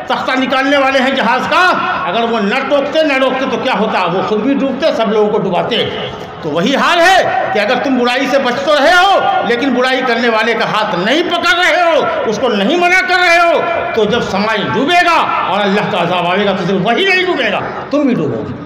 تختہ نکالنے والے ہیں جہاز کا، اگر وہ نہ ٹوکتے نہ روکتے تو کیا ہوتا؟ وہ خود بھی ڈوبتے، سب لوگوں کو ڈباتے۔ تو وہی حال ہے کہ اگر تم برائی سے بچ تو رہے ہو لیکن برائی کرنے والے کا ہاتھ نہیں پکڑ رہے ہو، اس کو نہیں منع کر رہے ہو، تو جب سماج ڈوبے گا اور اللہ کا عذاب آئے گا تو صرف وہی نہیں ڈوبے گا، تم بھی ڈوبو گے۔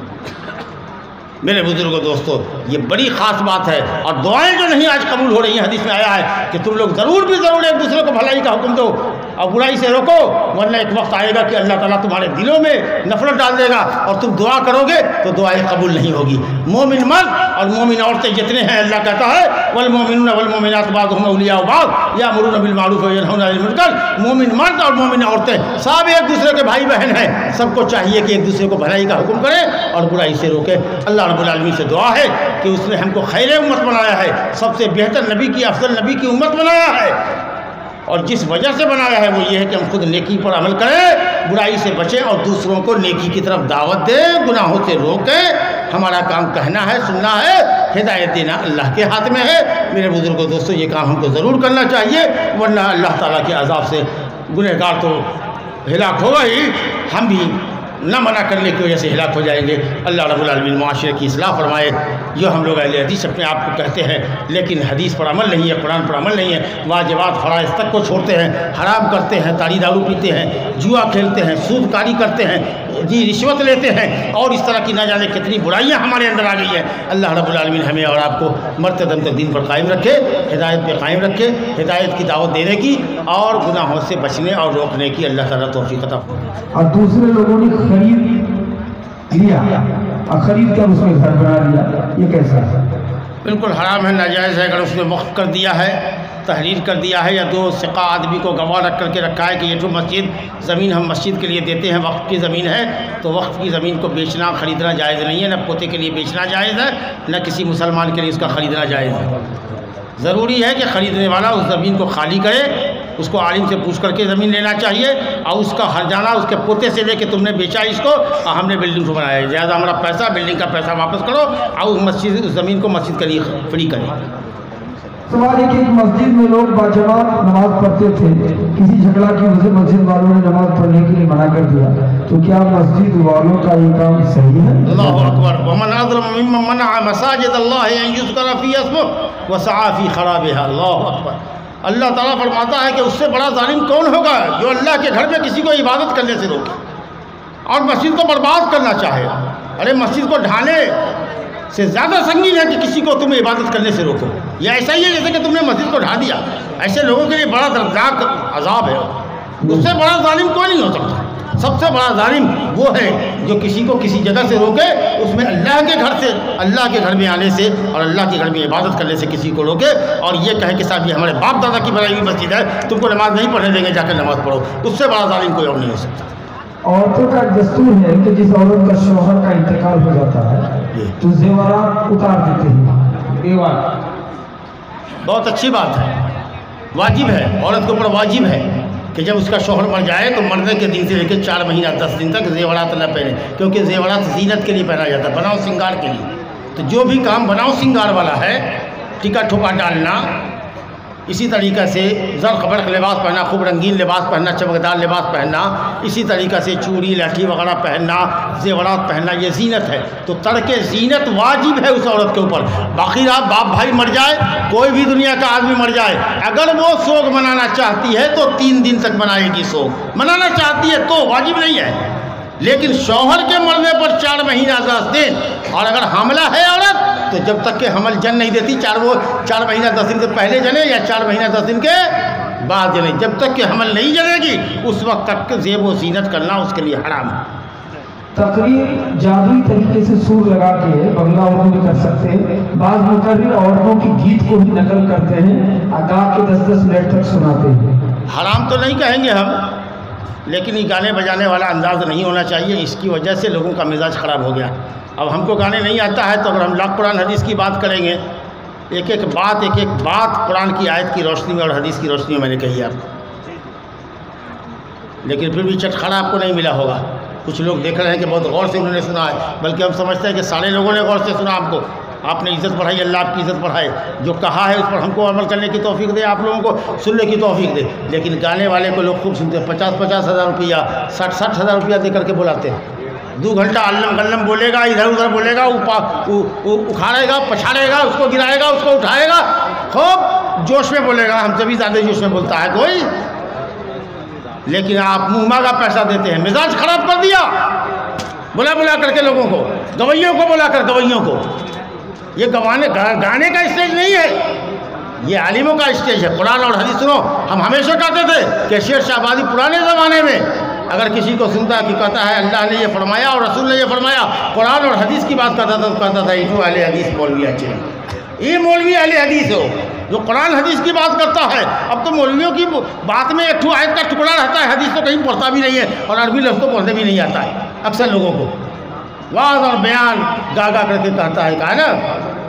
میرے بزرگوں دوستو، یہ بڑی خاص بات ہے، اور دعائیں جو نہیں آج قبول ہو رہی ہیں، حدیث میں آیا ہے کہ تم لوگ ضرور بھی ضرور ایک دوسرے کو بھلائی کا حکم دو اور برائی سے روکو، ورنہ ایک وقت آئے گا کہ اللہ تعالیٰ تمہارے دلوں میں نفرت ڈال دے گا اور تم دعا کرو گے تو دعائیں قبول نہیں ہوگی۔ مومن مرد اور مومن عورتیں جتنے ہیں، اللہ کہتا ہے والمومنون والمومنات بعضهم اولیاء بعض یامرون بالمعروف وینہون عن المنکر، مومن مرد اور مومن عورتیں سب ایک دوسرے کے بھائی بہن ہیں، سب کو چاہیے کہ ایک دوسرے کو بھلائی کا حکم کریں اور برائی سے روکیں۔ اللہ رب العالمین سے دعا ہے کہ اس نے ہم کو خیر امت بنایا ہے، سب سے بہتر نبی کی، افضل نبی کی امت بنایا ہے، اور جس وجہ سے بنایا ہے وہ یہ ہے کہ ہم خود نیکی پر عمل کریں، برائی سے بچیں اور دوسروں کو نیکی کی طرف دعوت دیں، گناہوں سے روکیں۔ ہمارا کام کہنا ہے، سننا ہے، ہدایت دینا اللہ کے ہاتھ میں ہے۔ میرے بزرگوں دوستوں، یہ کام ہم کو ضرور کرنا چاہیے، ورنہ اللہ تعالیٰ کے عذاب سے گنہگار تو ہلاک ہوگا ہی، ہم بھی نہ منع کرنے کی وجہ سے ہلاک ہو جائیں گے۔ اللہ رب العالمین معاشرے کی اصلاح فرمائے۔ جو ہم لوگ اہل حدیث اپنے آپ کو کہتے ہیں لیکن حدیث پر عمل نہیں ہے، قرآن پر عمل نہیں ہے، واجبات فرائض تک کو چھوڑتے ہیں، حرام کرتے ہیں، تاڑی دارو پیتے ہیں، جوا کھیلتے ہیں، سود کاری کرتے ہیں، جی رشوت لیتے ہیں، اور اس طرح کی نہ جانے کتنی برائیاں ہمارے اندر آ گئی ہیں۔ اللہ رب العالمین ہمیں اور آپ کو مرتے دم تک دین پر قائم رکھے، ہدایت پہ قائم رکھے، ہدایت کی دعوت دینے کی اور گناہوں سے بچنے اور روکنے کی اللہ تعالیٰ توفیق عطا فرمائے۔ اور دوسرے لوگوں نے خرید لیا اور خرید کر اس میں گھر بنا لیا، یہ کیسا ہے؟ بالکل حرام ہے، ناجائز ہے۔ اگر اس نے وقف کر دیا ہے، تحریر کر دیا ہے، یا دو ثقہ آدمی کو گواہ رکھ کر کے رکھا ہے کہ یہ جو مسجد زمین ہم مسجد کے لیے دیتے ہیں وقف کی زمین ہے، تو وقف کی زمین کو بیچنا خریدنا جائز نہیں ہے، نہ پوتے کے لیے بیچنا جائز ہے، نہ کسی مسلمان کے لیے اس کا خریدنا جائز ہے۔ ضروری ہے کہ خریدنے والا اس زمین کو خالی کرے، اس کو عالم سے پوچھ کر کے زمین لینا چاہیے، اور اس کا ہر جانا اس کے پوتے سے لے کے تم نے بیچا اس کو اور ہم نے بلڈنگ کو بنایا ہے، لہٰذا ہمارا پیسہ بلڈنگ کا پیسہ واپس کرو اور اس زمین کو مسجد کے لیے فری کرے۔ سوال ہے کہ مسجد میں لوگ باجماعت نماز پڑھتے تھے، کسی جھگڑا کی وجہ سے مسجد والوں نے نماز پڑھنے کے لیے منع کر دیا، تو کیا مسجد والوں کا یہ کام صحیح ہے؟ اللہ اکبر۔ ومن اظلم ممن منع مساجد اللہ ان یذکر فی اسمہ وسعی فی خرابها۔ اللہ اکبر۔ اللہ تعالیٰ فرماتا ہے کہ اس سے بڑا ظالم کون ہوگا جو اللہ کے گھر میں کسی کو عبادت کرنے سے روکے اور مسجد کو برباد کرنا چاہے۔ ارے مسجد کو ڈھانے سے زیادہ سنگین ہے کہ کسی کو تم عبادت کرنے سے روکو، یہ ایسا ہی ہے جیسے کہ تم نے مسجد کو ڈھا دیا۔ ایسے لوگوں کے لیے بڑا دردناک عذاب ہے، اس سے بڑا ظالم کوئی نہیں ہو سکتا۔ سب سے بڑا ظالم وہ ہے جو کسی کو کسی جگہ سے روکے، اس میں اللہ کے گھر سے، اللہ کے گھر میں آنے سے اور اللہ کے گھر میں عبادت کرنے سے کسی کو روکے، اور یہ کہے کہ صاحب یہ ہمارے باپ دادا کی بنائی ہوئی مسجد ہے، تم کو نماز نہیں پڑھنے دیں گے، جا کر نماز پڑھو۔ اس سے بڑا ظالم کوئی اور نہیں ہو سکتا۔ عورتوں کا ایک دستور ہے کہ جس عورت کا شوہر کا انتقال ہو جاتا ہے تو زیورات اتار دیتے ہیں، بیوہ۔ بہت اچھی بات ہے، واجب ہے، عورت کے اوپر واجب ہے کہ جب اس کا شوہر مر جائے تو مرنے کے دن سے لے کے 4 مہینہ 10 دن تک زیورات نہ پہنے، کیونکہ زیورات زینت کے لیے پہنا جاتا ہے، بناؤ سنگار کے لیے۔ تو جو بھی کام بناؤ سنگار والا ہے، ٹکا ٹھوپا ڈالنا، اسی طریقہ سے زرق برق لباس پہننا، خوب رنگین لباس پہننا، چمکدار لباس پہننا، اسی طریقہ سے چوڑی لاٹھی وغیرہ پہننا، زیورات پہننا، یہ زینت ہے۔ تو ترک زینت واجب ہے اس عورت کے اوپر۔ باقی رات باپ بھائی مر جائے، کوئی بھی دنیا کا آدمی مر جائے، اگر وہ سوگ منانا چاہتی ہے تو 3 دن تک منائے گی سوگ، منانا چاہتی ہے تو، واجب نہیں ہے۔ لیکن شوہر کے مرنے پر 4 مہینہ 10 دن، اور اگر حاملہ ہے عورت تو جب تک کہ حمل جن نہیں دیتی، 4 مہینہ 10 دن سے پہلے جنے یا 4 مہینہ 10 دن کے بعد جنے، جب تک کہ حمل نہیں جنے گی اس وقت تک کہ زیب و زینت کرنا اس کے لیے حرام ہے۔ تقریر جادوئی طریقے سے سور لگا کے بنگلہ اردو میں کر سکتے ہیں، بعض مقرر عورتوں کی گیت کو بھی نقل کرتے ہیں، ادا کے 10-10 منٹ تک سناتے ہیں۔ حرام تو نہیں کہیں گے ہم، لیکن یہ گانے بجانے والا انداز نہیں ہونا چاہیے، اس کی وجہ سے لوگوں کا مزاج خراب ہو گیا۔ اب ہم کو گانے نہیں آتا ہے تو اگر ہم لاکھ قرآن حدیث کی بات کریں گے، ایک ایک بات قرآن کی آیت کی روشنی میں اور حدیث کی روشنی میں میں نے کہی آپ کو، لیکن پھر بھی چٹخانا آپ کو نہیں ملا ہوگا۔ کچھ لوگ دیکھ رہے ہیں کہ بہت غور سے انہوں نے سنا ہے، بلکہ ہم سمجھتے ہیں کہ سارے لوگوں نے غور سے سنا آپ کو، آپ نے عزت بڑھائی، اللہ آپ کی عزت بڑھائے، جو کہا ہے اس پر ہم کو عمل کرنے کی توفیق دے، آپ لوگوں کو سننے کی توفیق دے۔ لیکن گانے والے کو لوگ خوب سنتے ہیں، 50-50 ہزار روپیہ 60-60 ہزار روپیہ دے کر کے بلاتے ہیں۔ 2 گھنٹہ علم غلم بولے گا، ادھر ادھر بولے گا، اکھاڑے گا، پچھاڑے گا، اس کو گرائے گا، اس کو اٹھائے گا، خوب جوش میں بولے گا، ہم سے بھی زیادہ جوش میں بولتا ہے کوئی، لیکن آپ منہ مانگا پیسہ دیتے ہیں، مزاج خراب کر دیا بلا کر کے لوگوں کو، گویوں کو بلا کر گویوں کو۔ یہ گانے کا اسٹیج نہیں ہے، یہ عالموں کا اسٹیج ہے۔ قرآن اور حدیث سنو، ہم ہمیشہ کہتے تھے کہ شیر شاہ آبادی پرانے زمانے میں اگر کسی کو سنتا ہے کہ کہتا ہے اللہ نے یہ فرمایا اور رسول نے یہ فرمایا، قرآن اور حدیث کی بات کرتا تھا تو کہتا تھا یہ اہل حدیث مولوی اچھے ہیں، یہ مولوی اہل حدیث ہو جو قرآن حدیث کی بات کرتا ہے۔ اب تو مولویوں کی بات میں ایک آیت کا ٹکڑا رہتا ہے، حدیث تو کہیں پڑھتا بھی نہیں ہے اور عربی لفظ کو پڑھنے بھی نہیں آتا ہے اکثر لوگوں کو۔ واز اور بیان گا کر کے کہتا ہے، کہا نا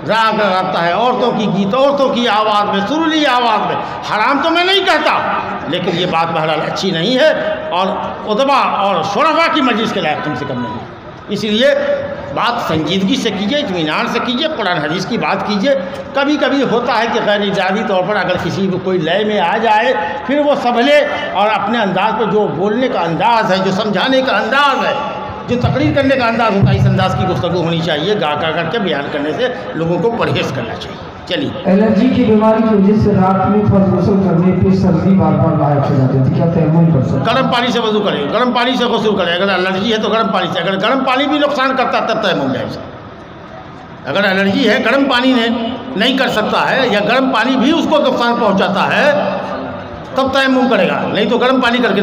راگ رہتا ہے، عورتوں کی گیت، عورتوں کی آواز میں، سریلی آواز میں۔ حرام تو میں نہیں کہتا، لیکن یہ بات بہرحال اچھی نہیں ہے اور ادبا اور شرفا کی مجلس کے لائق کم سے کم نہیں ہے۔ اسی لیے بات سنجیدگی سے کیجیے، اطمینان سے کیجیے، قرآن حدیث کی بات کیجیے۔ کبھی کبھی ہوتا ہے کہ غیر ارادی طور پر اگر کسی کو کوئی لئے میں آ جائے، پھر وہ سنبھلے اور اپنے انداز پہ جو بولنے کا انداز ہے، جو سمجھانے کا انداز ہے، جو تقریر کرنے کا انداز ہوتا ہے، اس انداز کی گفتگو ہونی چاہیے۔ گا کر کے بیان کرنے سے لوگوں کو پرہیز کرنا چاہیے۔ چلیے، الرجی کی بیماری کی وجہ سے رات میں فرض غسل کرنے پہ سردی بار بار لاحق ہو جاتی ہے، کیا تیمم کر سکتے ہیں؟ گرم پانی سے وضو کرے، گرم پانی سے غسل کرے۔ اگر الرجی ہے تو گرم پانی سے، اگر گرم پانی بھی نقصان کرتا ہے تب تیمم جائز ہے۔ اگر الرجی ہے، گرم پانی نے نہیں کر سکتا ہے یا گرم پانی بھی اس کو نقصان پہنچاتا ہے تب تیمم کرے گا، نہیں تو گرم پانی کر کے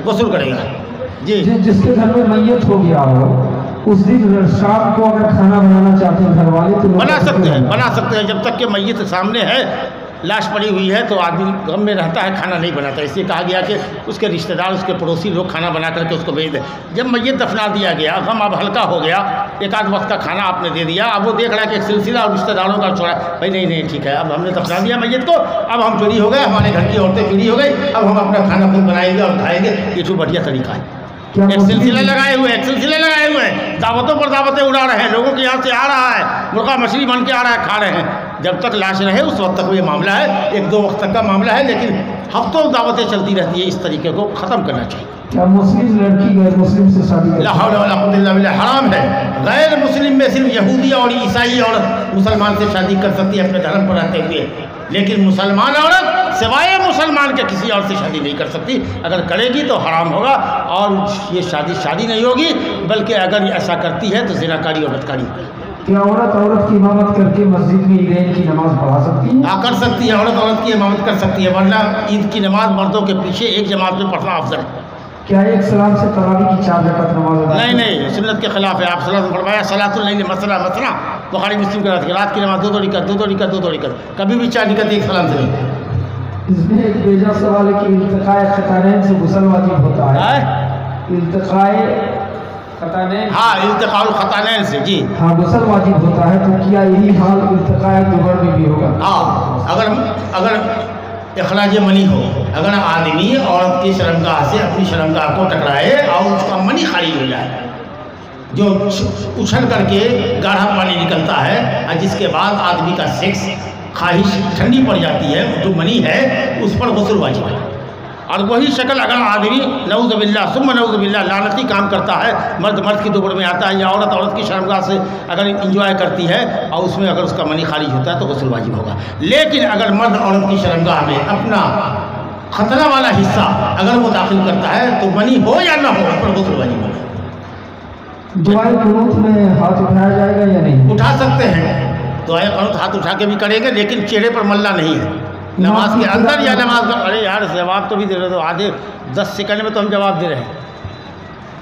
غسل کرے گا۔ جی، جس کے گھر میں میت ہو گیا ہو، اس دن شام کو اگر کھانا بنانا چاہتے ہیں گھر والے تو بنا سکتے ہیں جب تک کہ میت سامنے ہے، لاش پڑی ہوئی ہے تو آدمی غم میں رہتا ہے، کھانا نہیں بناتا۔ اس لیے کہا گیا کہ اس کے رشتہ دار، اس کے پڑوسی لوگ کھانا بنا کر کے اس کو بھیج دیں۔ جب میت دفنا دیا گیا، غم اب ہلکا ہو گیا، ایک آدھ وقت کا کھانا آپ نے دے دیا، اب وہ دیکھ رہا ہے کہ ایک سلسلہ اور رشتہ داروں کا چھوڑا، بھائی نہیں ٹھیک ہے، اب ہم نے دفنا دیا میت کو، اب ہم فری ہو گئے، ہمارے گھر کی عورتیں فری ہو گئی، اب ہم اپنا کھانا خود بنائیں گے اور کھائیں گے۔ یہ تو بڑھیا طریقہ ہے۔ ایک سلسلہ لگائے ہوئے ہیں، دعوتوں پر دعوتیں اڑا رہے ہیں، لوگوں کے یہاں سے آ رہا ہے، مرغا مچھلی بن کے آ رہا ہے، کھا رہے ہیں۔ جب تک لاش رہے اس وقت تک یہ معاملہ ہے، ایک دو وقت تک کا معاملہ ہے، لیکن ہفتوں دعوتیں چلتی رہتی ہے۔ اس طریقے کو ختم کرنا چاہیے۔ کیا مسلم لڑکی غیر مسلم سے شادی لا حول ولا قوت الا باللہ حرام ہے۔ غیر مسلم میں صرف یہودی اور عیسائی عورت مسلمان سے شادی کر سکتی ہے اپنے دھرم پر رہتے ہوئے، لیکن مسلمان عورت سوائے مسلمان کے کسی اور سے شادی نہیں کر سکتی۔ اگر کرے گی تو حرام ہوگا، اور یہ شادی نہیں ہوگی، بلکہ اگر ایسا کرتی ہے تو زناکاری اور بدکاری ہوگی۔ کیا عورت کی امامت کر کے مسجد میں عیدین کی نماز پڑھا سکتی ہے؟ کر سکتی ہے، عورت کی امامت کر سکتی ہے، ورنہ عید کی نماز مردوں کے پیچھے ایک جماعت میں پڑھنا افضل ہے۔ کیا ایک سلام سے تراویح کی 4 رکعت نماز ادا؟ نہیں، سنت کے خلاف ہے۔ آپ صلی اللہ علیہ وسلم نے فرمایا صلاۃ اللیل مثنا، بخاری مسلم کی رات کی نماز دو رکعت، کبھی بھی 4 رکعت ایک سلام سے نہیں۔ اس میں ایک بیجا سوال ہے کہ التقاء ختانین سے غسل واجب ہوتا ہے؟ التقاء ختانین، التقاء الختانین سے، جی غسل واجب ہوتا ہے، تو کیا یہی حال التقاء دوبر میں بھی ہوگا؟ اگر اخراج منی ہو، اگر آدمی عورت کی شرمگاہ سے اپنی شرمگاہ کو ٹکرائے اور اس کا منی خارج ہو جائے، جو اچھل کر کے گاڑھا پانی نکلتا ہے، اور جس کے بعد آدمی کا سیکس خواہش ٹھنڈی پڑ جاتی ہے، جو منی ہے اس پر غسل واجب ہے۔ اور وہی شکل اگر آدمی نعوذ باللہ ثم نعوذ باللہ لعنتی کام کرتا ہے، مرد کی دوبڑ میں آتا ہے، یا عورت کی شرمگاہ سے اگر انجوائے کرتی ہے اور اس میں اگر اس کا منی خارج ہوتا ہے تو غسل واجب ہوگا۔ لیکن اگر مرد عورت کی شرمگاہ میں اپنا خطرہ والا حصہ اگر وہ داخل کرتا ہے تو منی ہو یا نہ ہو اس پر غسل واجب ہوگا۔ دعائے قنوت میں ہاتھ اٹھایا جائے گا یا نہیں؟ اٹھا سکتے ہیں، دعائے قنوت ہاتھ اٹھا کے بھی کریں گے، لیکن چہرے پر ملنا نہیں ہے، نماز کے اندر یا نماز کا۔ ارے یار جواب تو بھی دے رہے تو آدھے 10 سیکنڈ میں تو ہم جواب دے رہے ہیں۔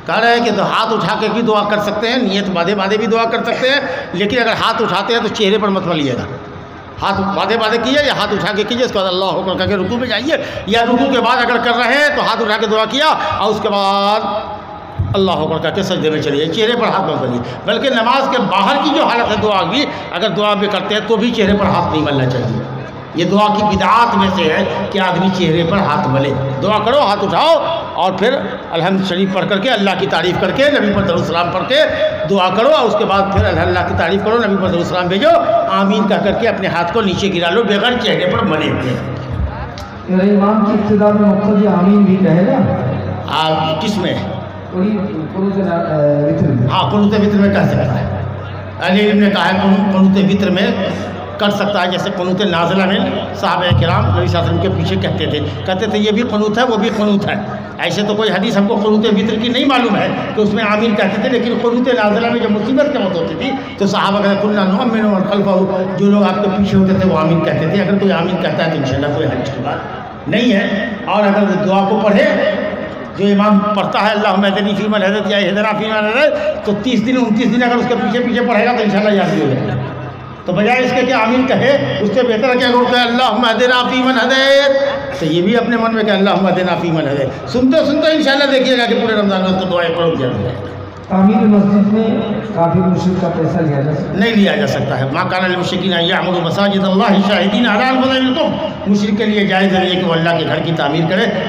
کہہ رہے ہیں کہ تو ہاتھ اٹھا کے بھی دعا کر سکتے ہیں، نیت باندھے بھی دعا کر سکتے ہیں، لیکن اگر ہاتھ اٹھاتے ہیں تو چہرے پر مت ملیے گا۔ ہاتھ باندھے کیجیے یا ہاتھ اٹھا کے کیجیے، اس کے بعد اللہ اکبر کر کے رکوع میں جائیے، یا رکوع کے بعد اگر کر رہے ہیں تو ہاتھ اٹھا کے دعا کیا اور اس کے بعد اللہ اکبر کر کے سجدے میں چلیے، چہرے پر ہاتھ مت ملیے۔ بلکہ نماز کے باہر کی جو حالت ہے دعا بھی، اگر دعا بھی کرتے ہیں تو بھی چہرے پر ہاتھ نہیں ملنا چاہیے۔ یہ دعا کی بدعات میں سے ہے کہ آدمی چہرے پر ہاتھ ملے۔ دعا کرو، ہاتھ اٹھاؤ اور پھر الحمد شریف پڑھ کر کے اللہ کی تعریف کر کے نبی پر درود السلام پڑھ کے دعا کرو، اور اس کے بعد پھر اللہ کی تعریف کرو، نبی پر درود السلام بھیجو، آمین کہہ کر کے اپنے ہاتھ کو نیچے گرا لو بغیر چہرے پر ملے ہوئے۔ امام کی ابتدا میں مقتدی آمین بھی کہے گا؟ کس میں؟ قنوت وتر میں۔ قنوت وتر میں کہہ سکتا ہے۔ اہل علم نے کہا ہے قنوت وتر میں کر سکتا ہے، جیسے قنوت نازلہ میں صحابہ کرام نبی صلی اللہ علیہ وسلم کے پیچھے کہتے تھے یہ بھی قنوت ہے وہ بھی قنوت ہے۔ ایسے تو کوئی حدیث ہم کو قنوت وتر کی نہیں معلوم ہے کہ اس میں آمین کہتے تھے، لیکن قنوت نازلہ میں جب مصیبت کے وقت ہوتی تھی تو صحابہ کہتے کنا نؤمن ومن خلفہ، جو لوگ آپ کے پیچھے ہوتے تھے وہ آمین کہتے تھے۔ اگر کوئی آمین کہتا ہے تو انشاءاللہ کوئی حرج کی بات نہیں ہے۔ اور اگر وہ دعا کو پڑھے جو امام پڑھتا ہے اللہم اہدنی فیمن ہدیت یا اہدنا فیمن ہدیت، تو 30 دن 29 دن اگر اس کے پیچھے پڑھے گا تو انشاءاللہ یاد بھی ہو جائے گا۔ تو بجائے اس کے کہ آمین کہے، اس سے بہتر ہے کہ اگر کہے اللہم اہدنا فیمن ہدیت، تو یہ بھی اپنے من میں کہ اللہم اہدنا فیمن ہدیت۔ سنتے انشاءاللہ دیکھیے گا کہ پورے رمضان میں اس کو دعائیں پڑھو دیا جائے گا۔ تعمیر مسجد میں کافی مشرک کا پیسہ لیا جا سکتا ہے؟ نہیں لیا جا سکتا ہے۔ ما کان للمشرکین ان یعمروا مساجد اللہ شاہدین علی انفسہم بالکفر، مشرک کے لیے جائز نہیں ہے کہ وہ اللہ کے گھر کی تعمیر کرے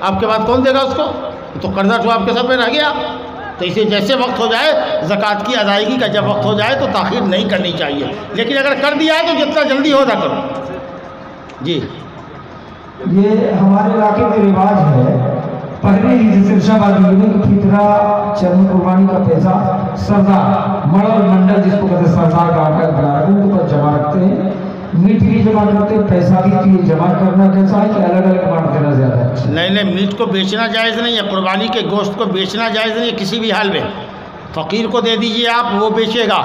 آپ کے بعد کون دے گا اس کو؟ تو قرضہ تو آپ کے سر پہ رہ گیا. تو اسے جیسے وقت ہو جائے زکوٰۃ کی ادائیگی کا جب وقت ہو جائے تو تاخیر نہیں کرنی چاہیے، لیکن اگر کر دیا ہے تو جتنا جلدی ہو نہ کرو. جی یہ ہمارے علاقے میں رواج ہے، پہلے ہی جیسے شاہ فطرہ چرم قربانی کا پیسہ سردار مڑل منڈل جس کو کہتے ہیں سردار کا آٹا بنا رکھتے ہیں ان پر جمع رکھتے ہیں، میٹ بھی جمع کرتے ہیں، پیسہ بھی جمع کرنا کیسا ہے کہ الگ الگ بانٹ دینا زیادہ ہے؟ نہیں، میٹ کو بیچنا جائز نہیں ہے، قربانی کے گوشت کو بیچنا جائز نہیں ہے کسی بھی حال میں. فقیر کو دے دیجئے آپ، وہ بیچے گا.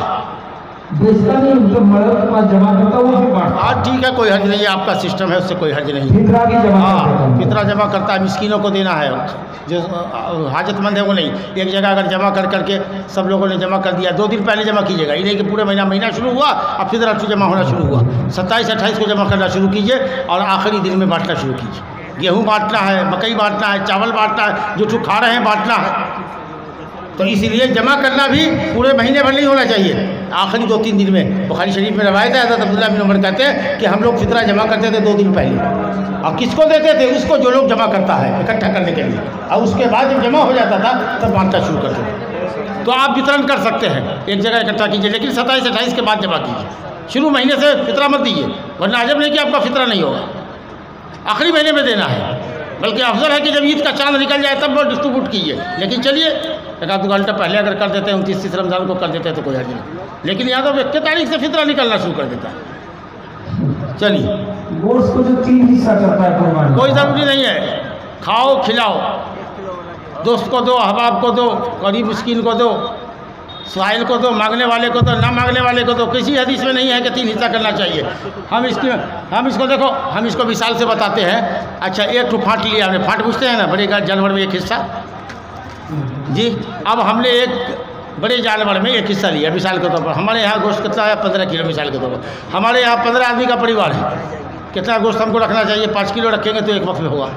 بیچتا نہیں، جو مرد کے پاس جمع کرتا وہ پھر بانٹتا. ہاں ٹھیک ہے، کوئی حرج نہیں ہے، آپ کا سسٹم ہے، اس سے کوئی حرج نہیں. فطرہ بھی جمع کرتا ہاں ہے. فطرہ جمع کرتا ہے، مسکینوں کو دینا ہے، جو حاجت مند ہے وہ نہیں. ایک جگہ اگر جمع کر کے سب لوگوں نے جمع کر دیا، 2 دن پہلے جمع کیجیے گا، یہ نہیں کہ پورے مہینہ شروع ہوا اب فطرہ جمع ہونا شروع ہوا. 27-28 کو جمع کرنا شروع کیجیے اور آخری دن میں بانٹنا شروع کیجیے. گیہوں بانٹنا ہے، مکئی بانٹنا ہے، چاول بانٹنا ہے، جو کھا رہے ہیں بانٹنا ہے. تو اسی لیے جمع کرنا بھی پورے مہینے بھر نہیں ہونا چاہیے، آخری 2-3 دن میں. بخاری شریف میں روایت ہے، حضرت عبداللہ بن عمر کہتے ہیں کہ ہم لوگ فطرہ جمع کرتے تھے 2 دن پہلے. اور کس کو دیتے تھے؟ اس کو جو لوگ جمع کرتا ہے اکٹھا کرنے کے لیے، اور اس کے بعد جب جمع ہو جاتا تھا تب بانٹنا شروع کرتے تھے. تو آپ وترن کر سکتے ہیں، ایک جگہ اکٹھا کیجیے، لیکن 27-28 کے بعد جمع کیجیے. شروع مہینے سے فطرہ مت دیجیے، ورنہ عجب نہیں کہ آپ کا فطرہ نہیں ہوگا. آخری مہینے میں دینا ہے، بلکہ افضل ہے کہ جب عید کا چاند نکل جائے تب وہ ڈسٹریبیوٹ کیجیے. لیکن چلیے 1-2 گھنٹہ پہلے اگر کر دیتے ہیں 29 رمضان کو کر دیتے ہیں تو کوئی حرج نہیں، لیکن یا تو 1 تاریخ سے فطرہ نکلنا شروع کر دیتا ہے. چلیے گوشت کو جو 3 حصہ کرتا ہے قربانی، کوئی ضروری نہیں ہے، کھاؤ کھلاؤ، دوست کو دو، احباب کو دو، غریب مسکین کو دو، سائل کو دو، مانگنے والے کو دو، نہ مانگنے والے کو دو. کسی حدیث میں نہیں ہے کہ 3 حصہ کرنا چاہیے. ہم اس کو دیکھو، ہم اس کو مثال سے بتاتے ہیں. اچھا ایک تو پھاٹ لیا ہم نے، پھاٹ پوچھتے ہیں نا بڑے جانور میں 1 حصہ. جی اب ہم نے ایک بڑے جانور میں 1 حصہ لیا مثال کے طور پر. ہمارے یہاں گوشت کتنا ہے؟ 15 کلو مثال کے طور پر. ہمارے یہاں 15 آدمی کا پریوار ہے. کتنا گوشت ہم کو رکھنا چاہیے؟ 5 کلو رکھیں گے تو ایک وقت میں ہوگا.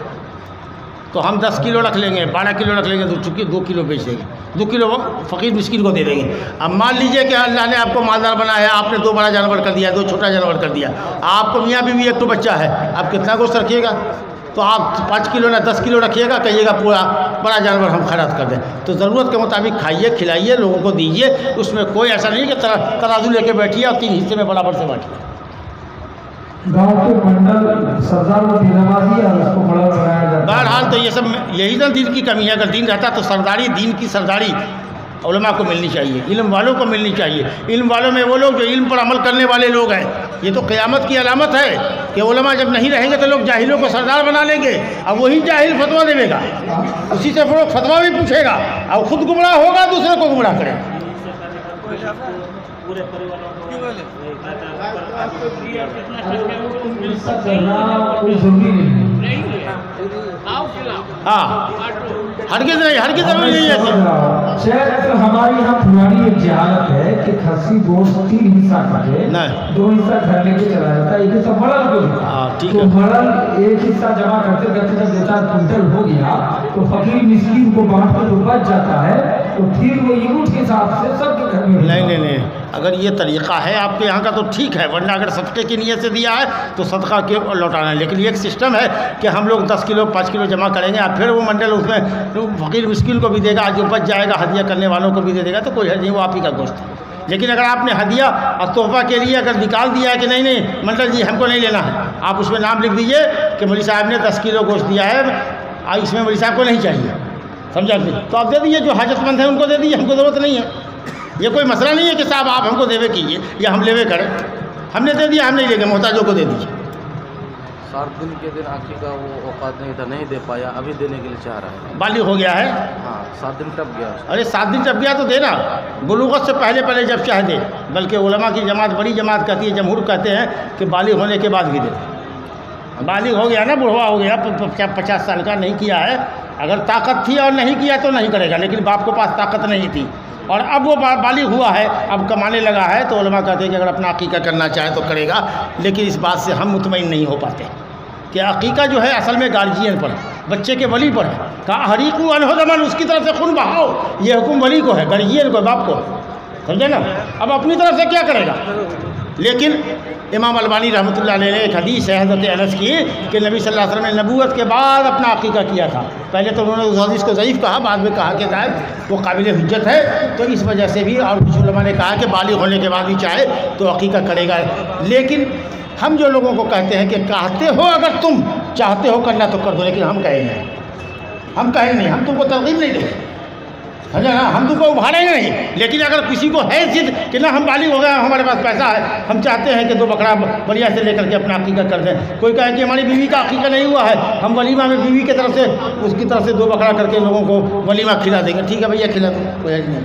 تو ہم 10 کلو رکھ لیں گے، 12 کلو رکھ لیں گے تو چونکہ 2 کلو بیچ دیں گے، 2 کلو وہ فقیر مسکین کو دے دیں گے. اب مان لیجئے کہ اللہ نے آپ کو مالدار بنایا ہے، آپ نے 2 بڑا جانور کر دیا، 2 چھوٹا جانور کر دیا. آپ کو میاں بیوی 1 تو بچہ ہے، آپ کتنا گوشت رکھیے گا؟ تو آپ 5 کلو نہ 10 کلو رکھیے گا، کہیے گا پورا بڑا جانور ہم خیرات کر دیں. تو ضرورت کے مطابق کھائیے، کھلائیے، لوگوں کو دیجیے. اس میں کوئی ایسا نہیں کہ ترازو لے کے بیٹھیے اور 3 حصے میں برابر سے بانٹیے. گاؤں کے منڈل سردار کو نمازی اور اس کو بڑا بنایا جاتا ہے. بہرحال تو یہ سب یہی تو دین کی کمی ہے. اگر دین رہتا تو سرداری، دین کی سرداری علماء کو ملنی چاہیے، علم والوں کو ملنی چاہیے. علم والوں میں وہ لوگ جو علم پر عمل کرنے والے لوگ ہیں. یہ تو قیامت کی علامت ہے کہ علماء جب نہیں رہیں گے تو لوگ جاہلوں کو سردار بنا لیں گے. اب وہی جاہل فتویٰ دے گا، اسی سے پھر فتویٰ بھی پوچھے گا، اب خود گمراہ ہوگا، دوسرے کو گمراہ کرے گا. ہاں ہرگز نہیں، ہرگز ضروری نہیں ہے. شاید ہماری یہاں پرانی ایک جہالت ہے کہ کھسی گوشت 3 حصہ کھائے، 2 حصہ گھر لے کے چلا جاتا ہے، 1 حصہ مرل کو دیتا. تو مرل 1 حصہ جمع کرتے کرتے جب 2-4 کنٹل ہو گیا تو فقیر مسکین کو بانٹ کر جو بچ جاتا ہے تو پھر وہ یونٹ کے حساب سے سب کے گھر میں. نہیں، اگر یہ طریقہ ہے آپ کے یہاں کا تو ٹھیک ہے، ورنہ اگر صدقے کی نیت سے دیا ہے تو صدقہ کے لوٹانا ہے. لیکن یہ ایک سسٹم ہے کہ ہم لوگ 10 کلو 5 کلو جمع کریں گے، پھر وہ منڈل اس میں فقیر مسکین کو بھی دے گا، جو بچ جائے گا ہدیہ کرنے والوں کو بھی دے گا، تو کوئی حرج نہیں، وہ آپ ہی کا گوشت ہے. لیکن اگر آپ نے ہدیہ اور تحفہ کے لیے اگر نکال دیا ہے کہ نہیں منڈل جی ہم کو نہیں لینا ہے، آپ اس میں نام لکھ دیجئے کہ مولوی صاحب نے 10 کلو گوشت دیا ہے، اس میں مولوی صاحب کو نہیں چاہیے، سمجھا؟ تو آپ دے دیجئے، جو حاجت مند ہے ان کو دے دیجئے، ہم کو ضرورت نہیں ہے. یہ کوئی مسئلہ نہیں ہے کہ صاحب آپ ہم کو دیوے کیجیے یا ہم لیوے کریں. ہم نے دے دیا، ہم نہیں لے گے، محتاجوں کو دے دیجیے. 7 دن کے دن عقیقہ وہ اوقات نہیں تھا، نہیں دے پایا، ابھی دینے کے لیے چاہ رہا ہے. بالغ ہو گیا ہے. ہاں 7 دن ٹپ گیا. ارے 7 دن ٹپ گیا تو دینا، بلوغت سے پہلے جب چاہ دے. بلکہ علماء کی جماعت بڑی جماعت کہتی ہے، جمہور کہتے ہیں کہ بالغ ہونے کے بعد بھی دے. بالغ ہو گیا نا، بڑھوا ہو گیا، 50 سال کا نہیں کیا ہے، اگر طاقت تھی اور نہیں کیا تو نہیں کرے گا. لیکن باپ کے پاس طاقت نہیں تھی اور اب وہ بالغ ہوا ہے، اب کمانے لگا ہے، تو علماء کہتے ہیں کہ اگر اپنا عقیقہ کرنا چاہے تو کرے گا. لیکن اس بات سے ہم مطمئن نہیں ہو پاتے کہ عقیقہ جو ہے اصل میں گارجین پر ہے، بچے کے ولی پر ہے. کہا حریقو انہدمن، اس کی طرف سے خون بہاؤ، یہ حکم ولی کو ہے، گارجین کو، باپ کو، سمجھے نا. اب اپنی طرف سے کیا کرے گا؟ لیکن امام البانی رحمۃ اللہ علیہ نے ایک حدیث ہے حضرت انس کی کہ نبی صلی اللہ علیہ وسلم نے نبوت کے بعد اپنا عقیقہ کیا تھا. پہلے تو انہوں نے اس حدیث کو ضعیف کہا، بعد میں کہا کہ صاحب وہ قابل حجت ہے. تو اس وجہ سے بھی اور کچھ علماء نے کہا کہ بالغ ہونے کے بعد بھی چاہے تو عقیقہ کرے گا. لیکن ہم جو لوگوں کو کہتے ہیں کہ کہتے ہو اگر تم چاہتے ہو کرنا تو کر دو، لیکن ہم کہیں نہیں، ہم کہیں نہیں، ہم تم کو ترغیب نہیں دیں گے، سمجھا نا، ہم تم کو ابھاریں گے نہیں. لیکن اگر کسی کو ہے ضد کہ نہ ہم بالغ ہو گئے، ہمارے پاس پیسہ ہے، ہم چاہتے ہیں کہ 2 بکرا بڑھیا سے لے کر کے اپنا عقیقہ کر دیں. کوئی کہے کہ ہماری بیوی کا عقیقہ نہیں ہوا ہے، ہم ولیمہ میں بیوی کی طرف سے اس کی طرف سے 2 بکرا کر کے لوگوں کو ولیمہ کھلا دیں گے. ٹھیک ہے بھیا کھلا دو، کوئی حرج نہیں.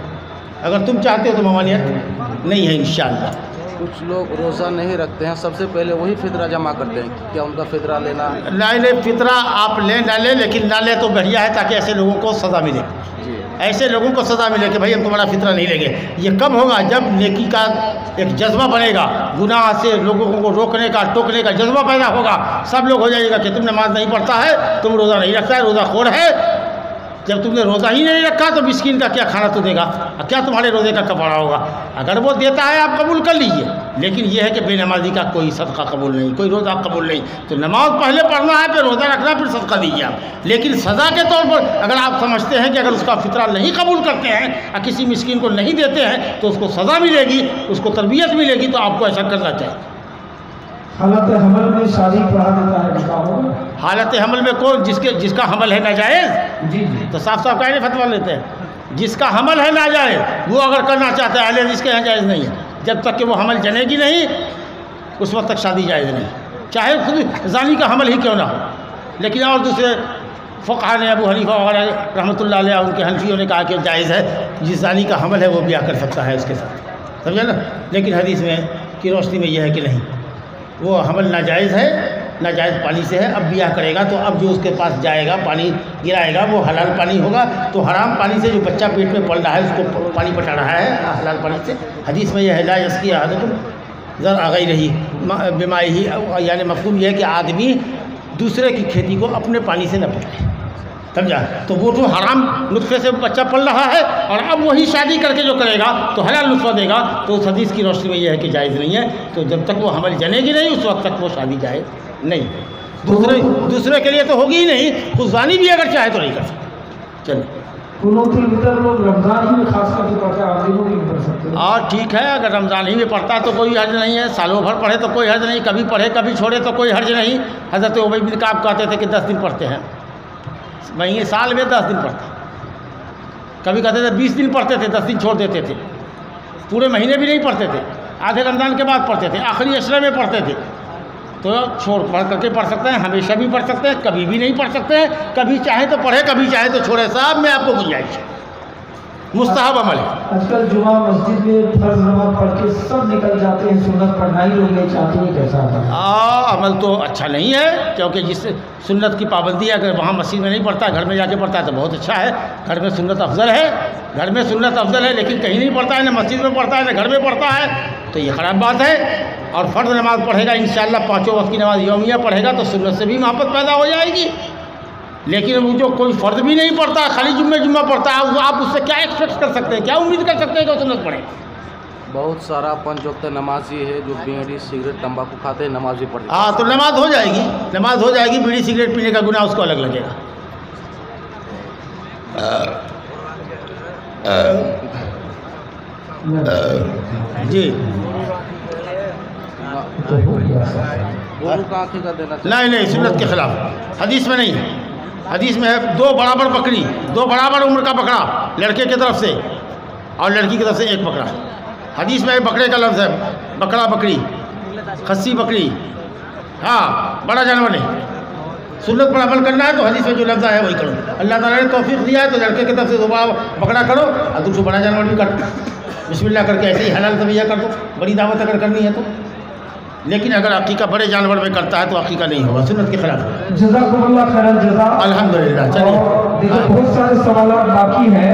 اگر تم چاہتے ہو تو ممانعت نہیں ہے انشاءاللہ. کچھ لوگ روزہ نہیں رکھتے ہیں، سب سے پہلے وہی فطرہ جمع کرتے ہیں، کیا ان کا فطرہ لینا؟ نہیں، فطرہ آپ لیں نہ لیں، لیکن نہ لیں تو بڑھیا ہے تاکہ ایسے لوگوں کو سزا ملے. ایسے لوگوں کو سزا ملے کہ بھائی ہم تمہارا فطرہ نہیں لیں گے. یہ کب ہوگا؟ جب نیکی کا ایک جذبہ بنے گا، گناہ سے لوگوں کو روکنے کا ٹوکنے کا جذبہ پیدا ہوگا. سب لوگ ہو جائے گا کہ تم نماز نہیں پڑھتا ہے، تم روزہ نہیں رکھتا ہے، روزہ خور ہے. جب تم نے روزہ ہی نہیں رکھا تو مسکین کا کیا کھانا تو دے گا، کیا تمہارے روزے کا کفارہ ہوگا؟ اگر وہ دیتا ہے آپ قبول کر لیجئے، لیکن یہ ہے کہ بے نمازی کا کوئی صدقہ قبول نہیں، کوئی روزہ قبول نہیں. تو نماز پہلے پڑھنا ہے، پھر روزہ رکھنا، پھر صدقہ دیجیے آپ. لیکن سزا کے طور پر اگر آپ سمجھتے ہیں کہ اگر اس کا فطرہ نہیں قبول کرتے ہیں اور کسی مسکین کو نہیں دیتے ہیں تو اس کو سزا ملے گی، اس کو تربیت ملے گی، تو آپ کو ایسا کرنا چاہیے. حالت حمل میں شادی پڑھا دیتا ہے نکاح ہوگا؟ حالت حمل میں کون جس کا حمل ہے ناجائز؟ جی تو صاف صاف کہنے فتویٰ لیتے ہیں. جس کا حمل ہے ناجائز وہ اگر کرنا چاہتا ہے، اہل حدیث کے یہاں جائز نہیں ہے. جب تک کہ وہ حمل جنے گی نہیں اس وقت تک شادی جائز نہیں، چاہے خود زانی کا حمل ہی کیوں نہ ہو. لیکن اور دوسرے فقہاء نے، ابو حنیفہ وغیرہ رحمۃ اللہ علیہ، ان کے حنفیوں نے کہا کہ جائز ہے، جس زانی کا حمل ہے وہ بیاہ کر سکتا ہے اس کے ساتھ، سمجھا نا. لیکن حدیث میں کی روشنی میں یہ ہے کہ نہیں، وہ حمل ناجائز ہے، ناجائز پانی سے ہے. اب بیاہ کرے گا تو اب جو اس کے پاس جائے گا پانی گرائے گا وہ حلال پانی ہوگا. تو حرام پانی سے جو بچہ پیٹ میں پل رہا ہے اس کو پانی پٹا رہا ہے حلال پانی سے. حدیث میں یہ ہے لا یسقی احدکم زرع غیرہ بمائہ، یعنی مفہوم یہ ہے کہ آدمی دوسرے کی کھیتی کو اپنے پانی سے نہ پٹائے، سمجھا. تو وہ جو حرام نطفے سے بچہ پل رہا ہے اور اب وہی شادی کر کے جو کرے گا تو حلال نطفہ دے گا، تو اس حدیث کی روشنی میں یہ ہے کہ جائز نہیں ہے. تو جب تک وہ حمل جنے گی نہیں اس وقت تک وہ شادی جائز نہیں. دوسرے کے لیے تو ہوگی ہی نہیں، خود زانی بھی اگر چاہے تو نہیں کر سکتا. چلو رمضان ہی میں خاص کر کے پڑھتا ہے، آپ دنوں میں پڑھ سکتے ہیں. اور ٹھیک ہے، اگر رمضان ہی میں پڑھتا ہے تو کوئی حرج نہیں ہے. سالوں بھر پڑھے تو کوئی حرج نہیں، کبھی پڑھے کبھی چھوڑے تو کوئی حرج نہیں. حضرت ابی بن کعب کہتے تھے کہ 10 دن پڑھتے ہیں، مہینے سال میں 10 دن پڑھتے. کبھی کہتے تھے 20 دن پڑھتے تھے، 10 دن چھوڑ دیتے تھے. پورے مہینے بھی نہیں پڑھتے تھے، آدھے رمضان کے بعد پڑھتے تھے، آخری عشرے میں پڑھتے تھے. تو چھوڑ پڑھ کر کے پڑھ سکتے ہیں، ہمیشہ بھی پڑھ سکتے ہیں، کبھی بھی نہیں پڑھ سکتے ہیں. کبھی چاہے تو پڑھے، کبھی چاہے تو چھوڑے. صاحب میں آپ کو گنجائش ہے، مستحب عمل ہے. آج کل جمعہ مسجد میں فرض نماز پڑھ کے سب نکل جاتے ہیں، سنت پڑھنا ہی لوگ نہیں چاہتے ہیں، کیسا ہے؟ عمل تو اچھا نہیں ہے، کیونکہ جس سنت کی پابندی ہے اگر وہاں مسجد میں نہیں پڑھتا ہے، گھر میں جا کے پڑھتا ہے تو بہت اچھا ہے. گھر میں سنت افضل ہے، گھر میں سنت افضل ہے، لیکن کہیں نہیں پڑھتا ہے، نہ مسجد میں پڑھتا ہے نہ گھر میں پڑھتا ہے، تو یہ خراب بات ہے. اور فرض نماز پڑھے گا انشاءاللہ، 5 وقت کی نماز یومیہ پڑھے گا تو سنت سے بھی محبت پیدا ہو جائے گی. لیکن وہ جو کوئی فرض بھی نہیں پڑھتا، خالی جمعہ پڑھتا ہے، آپ اس سے کیا ایکسپیکٹ کر سکتے ہیں، کیا امید کر سکتے ہیں کہ وہ سنت پڑھے؟ بہت سارا 5 وقت نمازی ہے جو بیڑی سگریٹ تمباکو کھاتے ہیں، نماز بھی پڑھتے ہیں. ہاں تو نماز ہو جائے گی، نماز ہو جائے گی. بیڑی سگریٹ پینے کا گناہ اس کو الگ لگے گا. جی وضو کا عقیقہ دینا نہیں، سنت کے خلاف حدیث میں نہیں ہے. حدیث میں ہے 2 برابر بکری، 2 برابر عمر کا بکرا لڑکے کی طرف سے اور لڑکی کی طرف سے 1 بکرا. حدیث میں بکرے کا لفظ ہے، بکرا بکری، خصی بکری، ہاں بڑا جانور نہیں. سنت پر عمل کرنا ہے تو حدیث میں جو لفظ ہے وہی کرو. اللہ تعالیٰ نے توفیق دیا ہے تو لڑکے کی طرف سے 2 بکرا کرو اور دوسرا بڑا جانور بھی کرو. بسم اللہ کر کے ایسے ہی حلال طبیعہ کر دو، بڑی دعوت اگر کرنی ہے تو. لیکن اگر عقیقہ بڑے جانور میں کرتا ہے تو عقیقہ نہیں ہوگا، سنت کے خلاف. جزاکم اللہ خیر الجزا. الحمدللہ. چلیے دیکھیں بہت سارے سوالات باقی ہیں.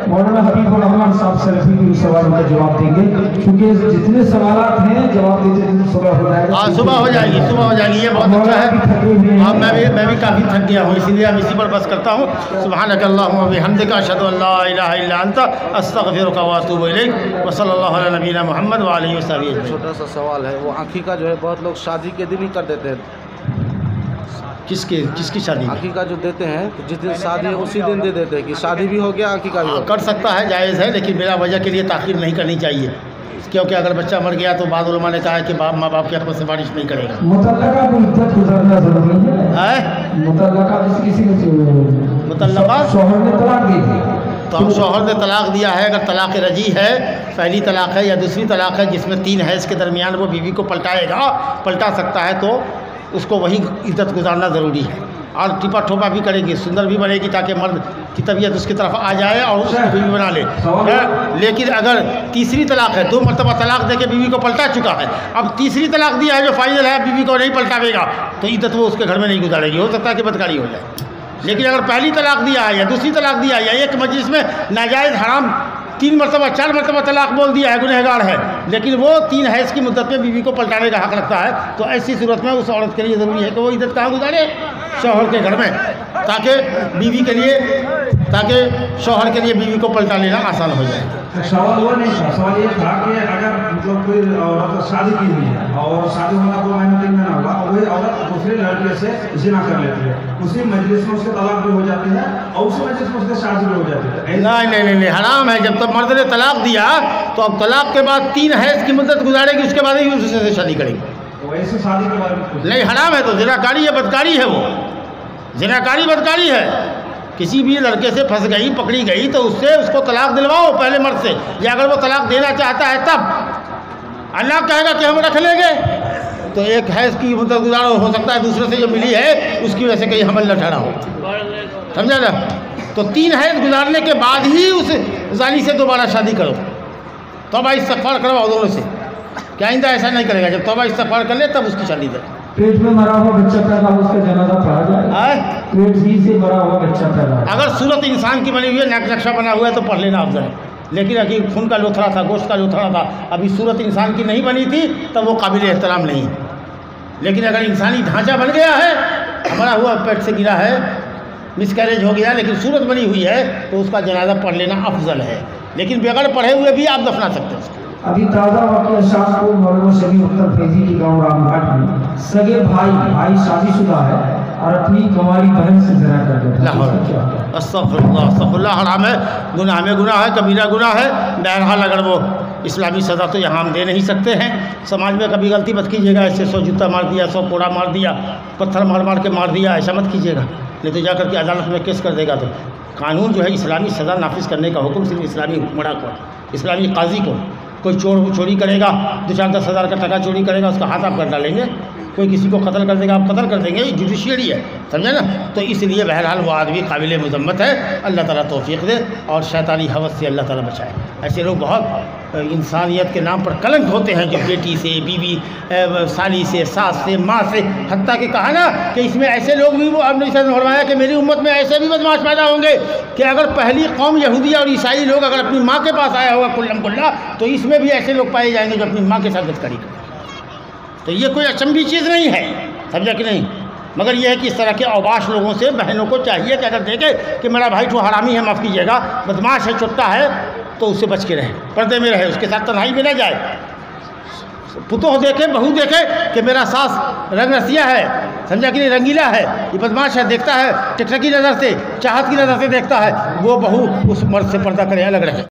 مولانا حبیب الرحمان صاحب سلفی کے سوالوں کا جواب دیں گے، کیونکہ جتنے سوالات ہیں جواب دیتے ہیں صبح ہو جائے گا. ہاں صبح ہو جائے گی، صبح ہو جائے گی. یہ بہت اچھا ہے. ہاں میں بھی کافی تھک گیا ہوں، اسی لیے اب اسی پر بس کرتا ہوں. سبحانک اللہم و بحمدک، اشہد ان لا الہ الا انت، استغفرک و اتوب الیک، وصلی اللہ علی نبینا محمد و آلہ وصحبہ اجمعین. چھوٹا سا سوال ہے، وہ عقیقہ جو ہے بہت لوگ شادی کے دن ہی کر دیتے ہیں. کس کی شادی؟ عقیقہ جو دیتے ہیں جس دن شادی ہے اسی دن دے دیتے ہیں کہ شادی بھی ہو گیا عقیقہ بھی ہو گیا. کر سکتا ہے، جائز ہے، لیکن بلا وجہ کے لیے تاخیر نہیں کرنی چاہیے، کیونکہ اگر بچہ مر گیا تو بعض علماء نے کہا ہے کہ ماں باپ کی حق میں سفارش نہیں کرے گا. مطلقہ کو عدت گزارنا ضروری ہے. مطلقہ کسی مطلقہ شوہر نے طلاق دی تھی، تو شوہر نے طلاق دیا ہے، اگر طلاق رجعی ہے، پہلی طلاق ہے یا دوسری طلاق ہے جس میں 3 حیض کے درمیان وہ بیوی کو پلٹا سکتا ہے، تو اس کو وہی عدت گزارنا ضروری ہے. اور ٹپا ٹھوپا بھی کرے گی، سندر بھی بنے گی تاکہ مرد کی طبیعت اس کی طرف آ جائے اور اس کو بیوی بنا لے. لیکن اگر تیسری طلاق ہے، 2 مرتبہ طلاق دے کے بیوی کو پلٹا چکا ہے، اب تیسری طلاق دیا ہے جو فائنل ہے، بیوی کو نہیں پلٹاوے گا تو عدت وہ اس کے گھر میں نہیں گزارے گی. ہو سکتا ہے کہ بدکاری ہو جائے. لیکن اگر پہلی طلاق دیا ہے یا دوسری طلاق دیا ہے یا ایک مجلس میں ناجائز حرام 3 مرتبہ 4 مرتبہ طلاق بول دیا ہے، گنہگار ہے، لیکن وہ 3 حیض کی مدت میں بیوی کو پلٹانے کا حق رکھتا ہے، تو ایسی صورت میں اس عورت کے لیے ضروری ہے کہ وہ عدت کہاں گزارے؟ شوہر کے گھر میں، تاکہ شوہر کے لیے بیوی کو پلٹا لینا آسان ہو جائے. سوال وہ نہیں تھا، سوال یہ تھا کہ اگر مطلب کوئی عورت شادی کی ہوئی ہے اور شادی ہونا 2 مہینے 3 مہینہ ہوا، وہی عورت دوسرے لڑکے سے زنا کر لیتی ہے، اسی مجلس میں اس کے طلاق بھی ہو جاتی ہے اور اسی مجلس میں اس کے شادی بھی ہو جاتی ہے. نہیں، حرام ہے. جب تک مرد نے طلاق دیا تو اب طلاق کے بعد 3 حیض کی مدت گزارے گی، اس کے بعد ہی اس سے شادی کرے گی. ویسے شادی کے بارے میں نہیں، حرام ہے. تو زناکاری ہے، بدکاری ہے. وہ زناکاری بدکاری ہے. کسی بھی لڑکے سے پھنس گئی، پکڑی گئی تو اس کو طلاق دلواؤ پہلے مرد سے، یا اگر وہ طلاق دینا چاہتا ہے تب اللہ کہے گا کہ ہم رکھ لیں گے تو 1 حیض کی مدت گزارو. ہو سکتا ہے دوسرے سے جو ملی ہے اس کی وجہ سے کہیں حمل نہ ٹھہرا ہو، سمجھا نا؟ تو 3 حیض گزارنے کے بعد ہی اس زانی سے دوبارہ شادی کرو. توبہ استغفار کرواؤ دونوں سے کہ آئندہ ایسا نہیں کرے گا. جب توبہ استغفار کر لے تب اس کی شادی کرے. پیٹ میں مرا ہوا بچہ پیدا ہو، اس کا جنازہ پڑھا جائے. پیٹ ہی سے مرا ہوا بچہ پیدا ہو، اگر صورت انسان کی بنی ہوئی ہے، نیک نقشہ بنا ہوا ہے تو پڑھ لینا افضل ہے. لیکن اگر خون کا لوتھڑا تھا، گوشت کا لوتھڑا تھا، ابھی صورت انسان کی نہیں بنی تھی تب وہ قابل احترام نہیں ہے. لیکن اگر انسانی ڈھانچہ بن گیا ہے، ہمارا ہوا پیٹ سے گرا ہے، مس کیریج ہو گیا، لیکن صورت بنی ہوئی ہے تو اس کا جنازہ پڑھ لینا افضل ہے. لیکن بغیر پڑھے ہوئے بھی آپ دفنا سکتے ہیں. ابھی تازہ واقعہ شام کو مولانا شبیر اختر فیضی کی گاؤں رام گھاٹ میں سگے بھائی شادی شدہ ہے اور اپنی کنواری بہن سے زنا کر دیتا ہے. استغفر اللہ. حرام ہے، گناہ میں گناہ ہے، کبیرہ گناہ ہے. بہرحال اگر وہ اسلامی سزا تو یہاں ہم دے نہیں سکتے ہیں. سماج میں کبھی غلطی مت کیجیے گا، ایسے 100 جوتا مار دیا، 100 کوڑا مار دیا، پتھر مار کے مار دیا، ایسا مت کیجیے گا، نہیں تو جا کر کے عدالت میں کیس کر دے گا. تو قانون جو ہے اسلامی سزا نافذ کرنے کا حکم صرف اسلامی حکمراں کو، اسلامی قاضی کو. کوئی چوری کرے گا، 2-4-10 ہزار کا ٹکا چوری کرے گا، اس کا ہاتھ آپ کر ڈالیں گے. کوئی کسی کو قتل کر دے گا، آپ قتل کر دیں گے. یہ جوڈیشیری ہے، سمجھے نا؟ تو اس لیے بہرحال وہ آدمی قابل مذمت ہے. اللہ تعالیٰ توفیق دے اور شیطانی حوث سے اللہ تعالیٰ بچائے. ایسے لوگ بہت انسانیت کے نام پر کلنک ہوتے ہیں، جو بیٹی سے، بیوی، سالی سے، ساس سے، ماں سے، حتیٰ کہ کہا نا کہ اس میں ایسے لوگ بھی، وہ آپ نے فرمایا کہ میری امت میں ایسے بھی بدماش پیدا ہوں گے کہ اگر پہلی قوم یہودیہ اور عیسائی لوگ اگر اپنی ماں کے پاس آیا ہوگا کلم کلا، تو اس میں بھی ایسے لوگ پائے جائیں گے جو اپنی ماں کے ساتھ بدکاری کریں. تو یہ کوئی اچنبھی چیز نہیں ہے، سمجھا کہ نہیں؟ مگر یہ ہے کہ اس طرح کے اوباش لوگوں سے بہنوں کو چاہیے کہ اگر دیکھے کہ میرا بھائی تو حرامی ہے، معاف کیجیے گا، بدماش ہے، چٹا ہے، تو اس سے بچ کے رہے، پردے میں رہے، اس کے ساتھ تنہائی میں نہ جائے. پتوہ دیکھے، بہو دیکھے کہ میرا ساس رنگ رسیہ ہے، سمجھا کہ نہیں، رنگیلا ہے، یہ بدماش ہے، دیکھتا ہے ٹکٹکی نظر سے، چاہت کی نظر سے دیکھتا ہے، وہ بہو اس مرد سے پردہ کرے، الگ رہے.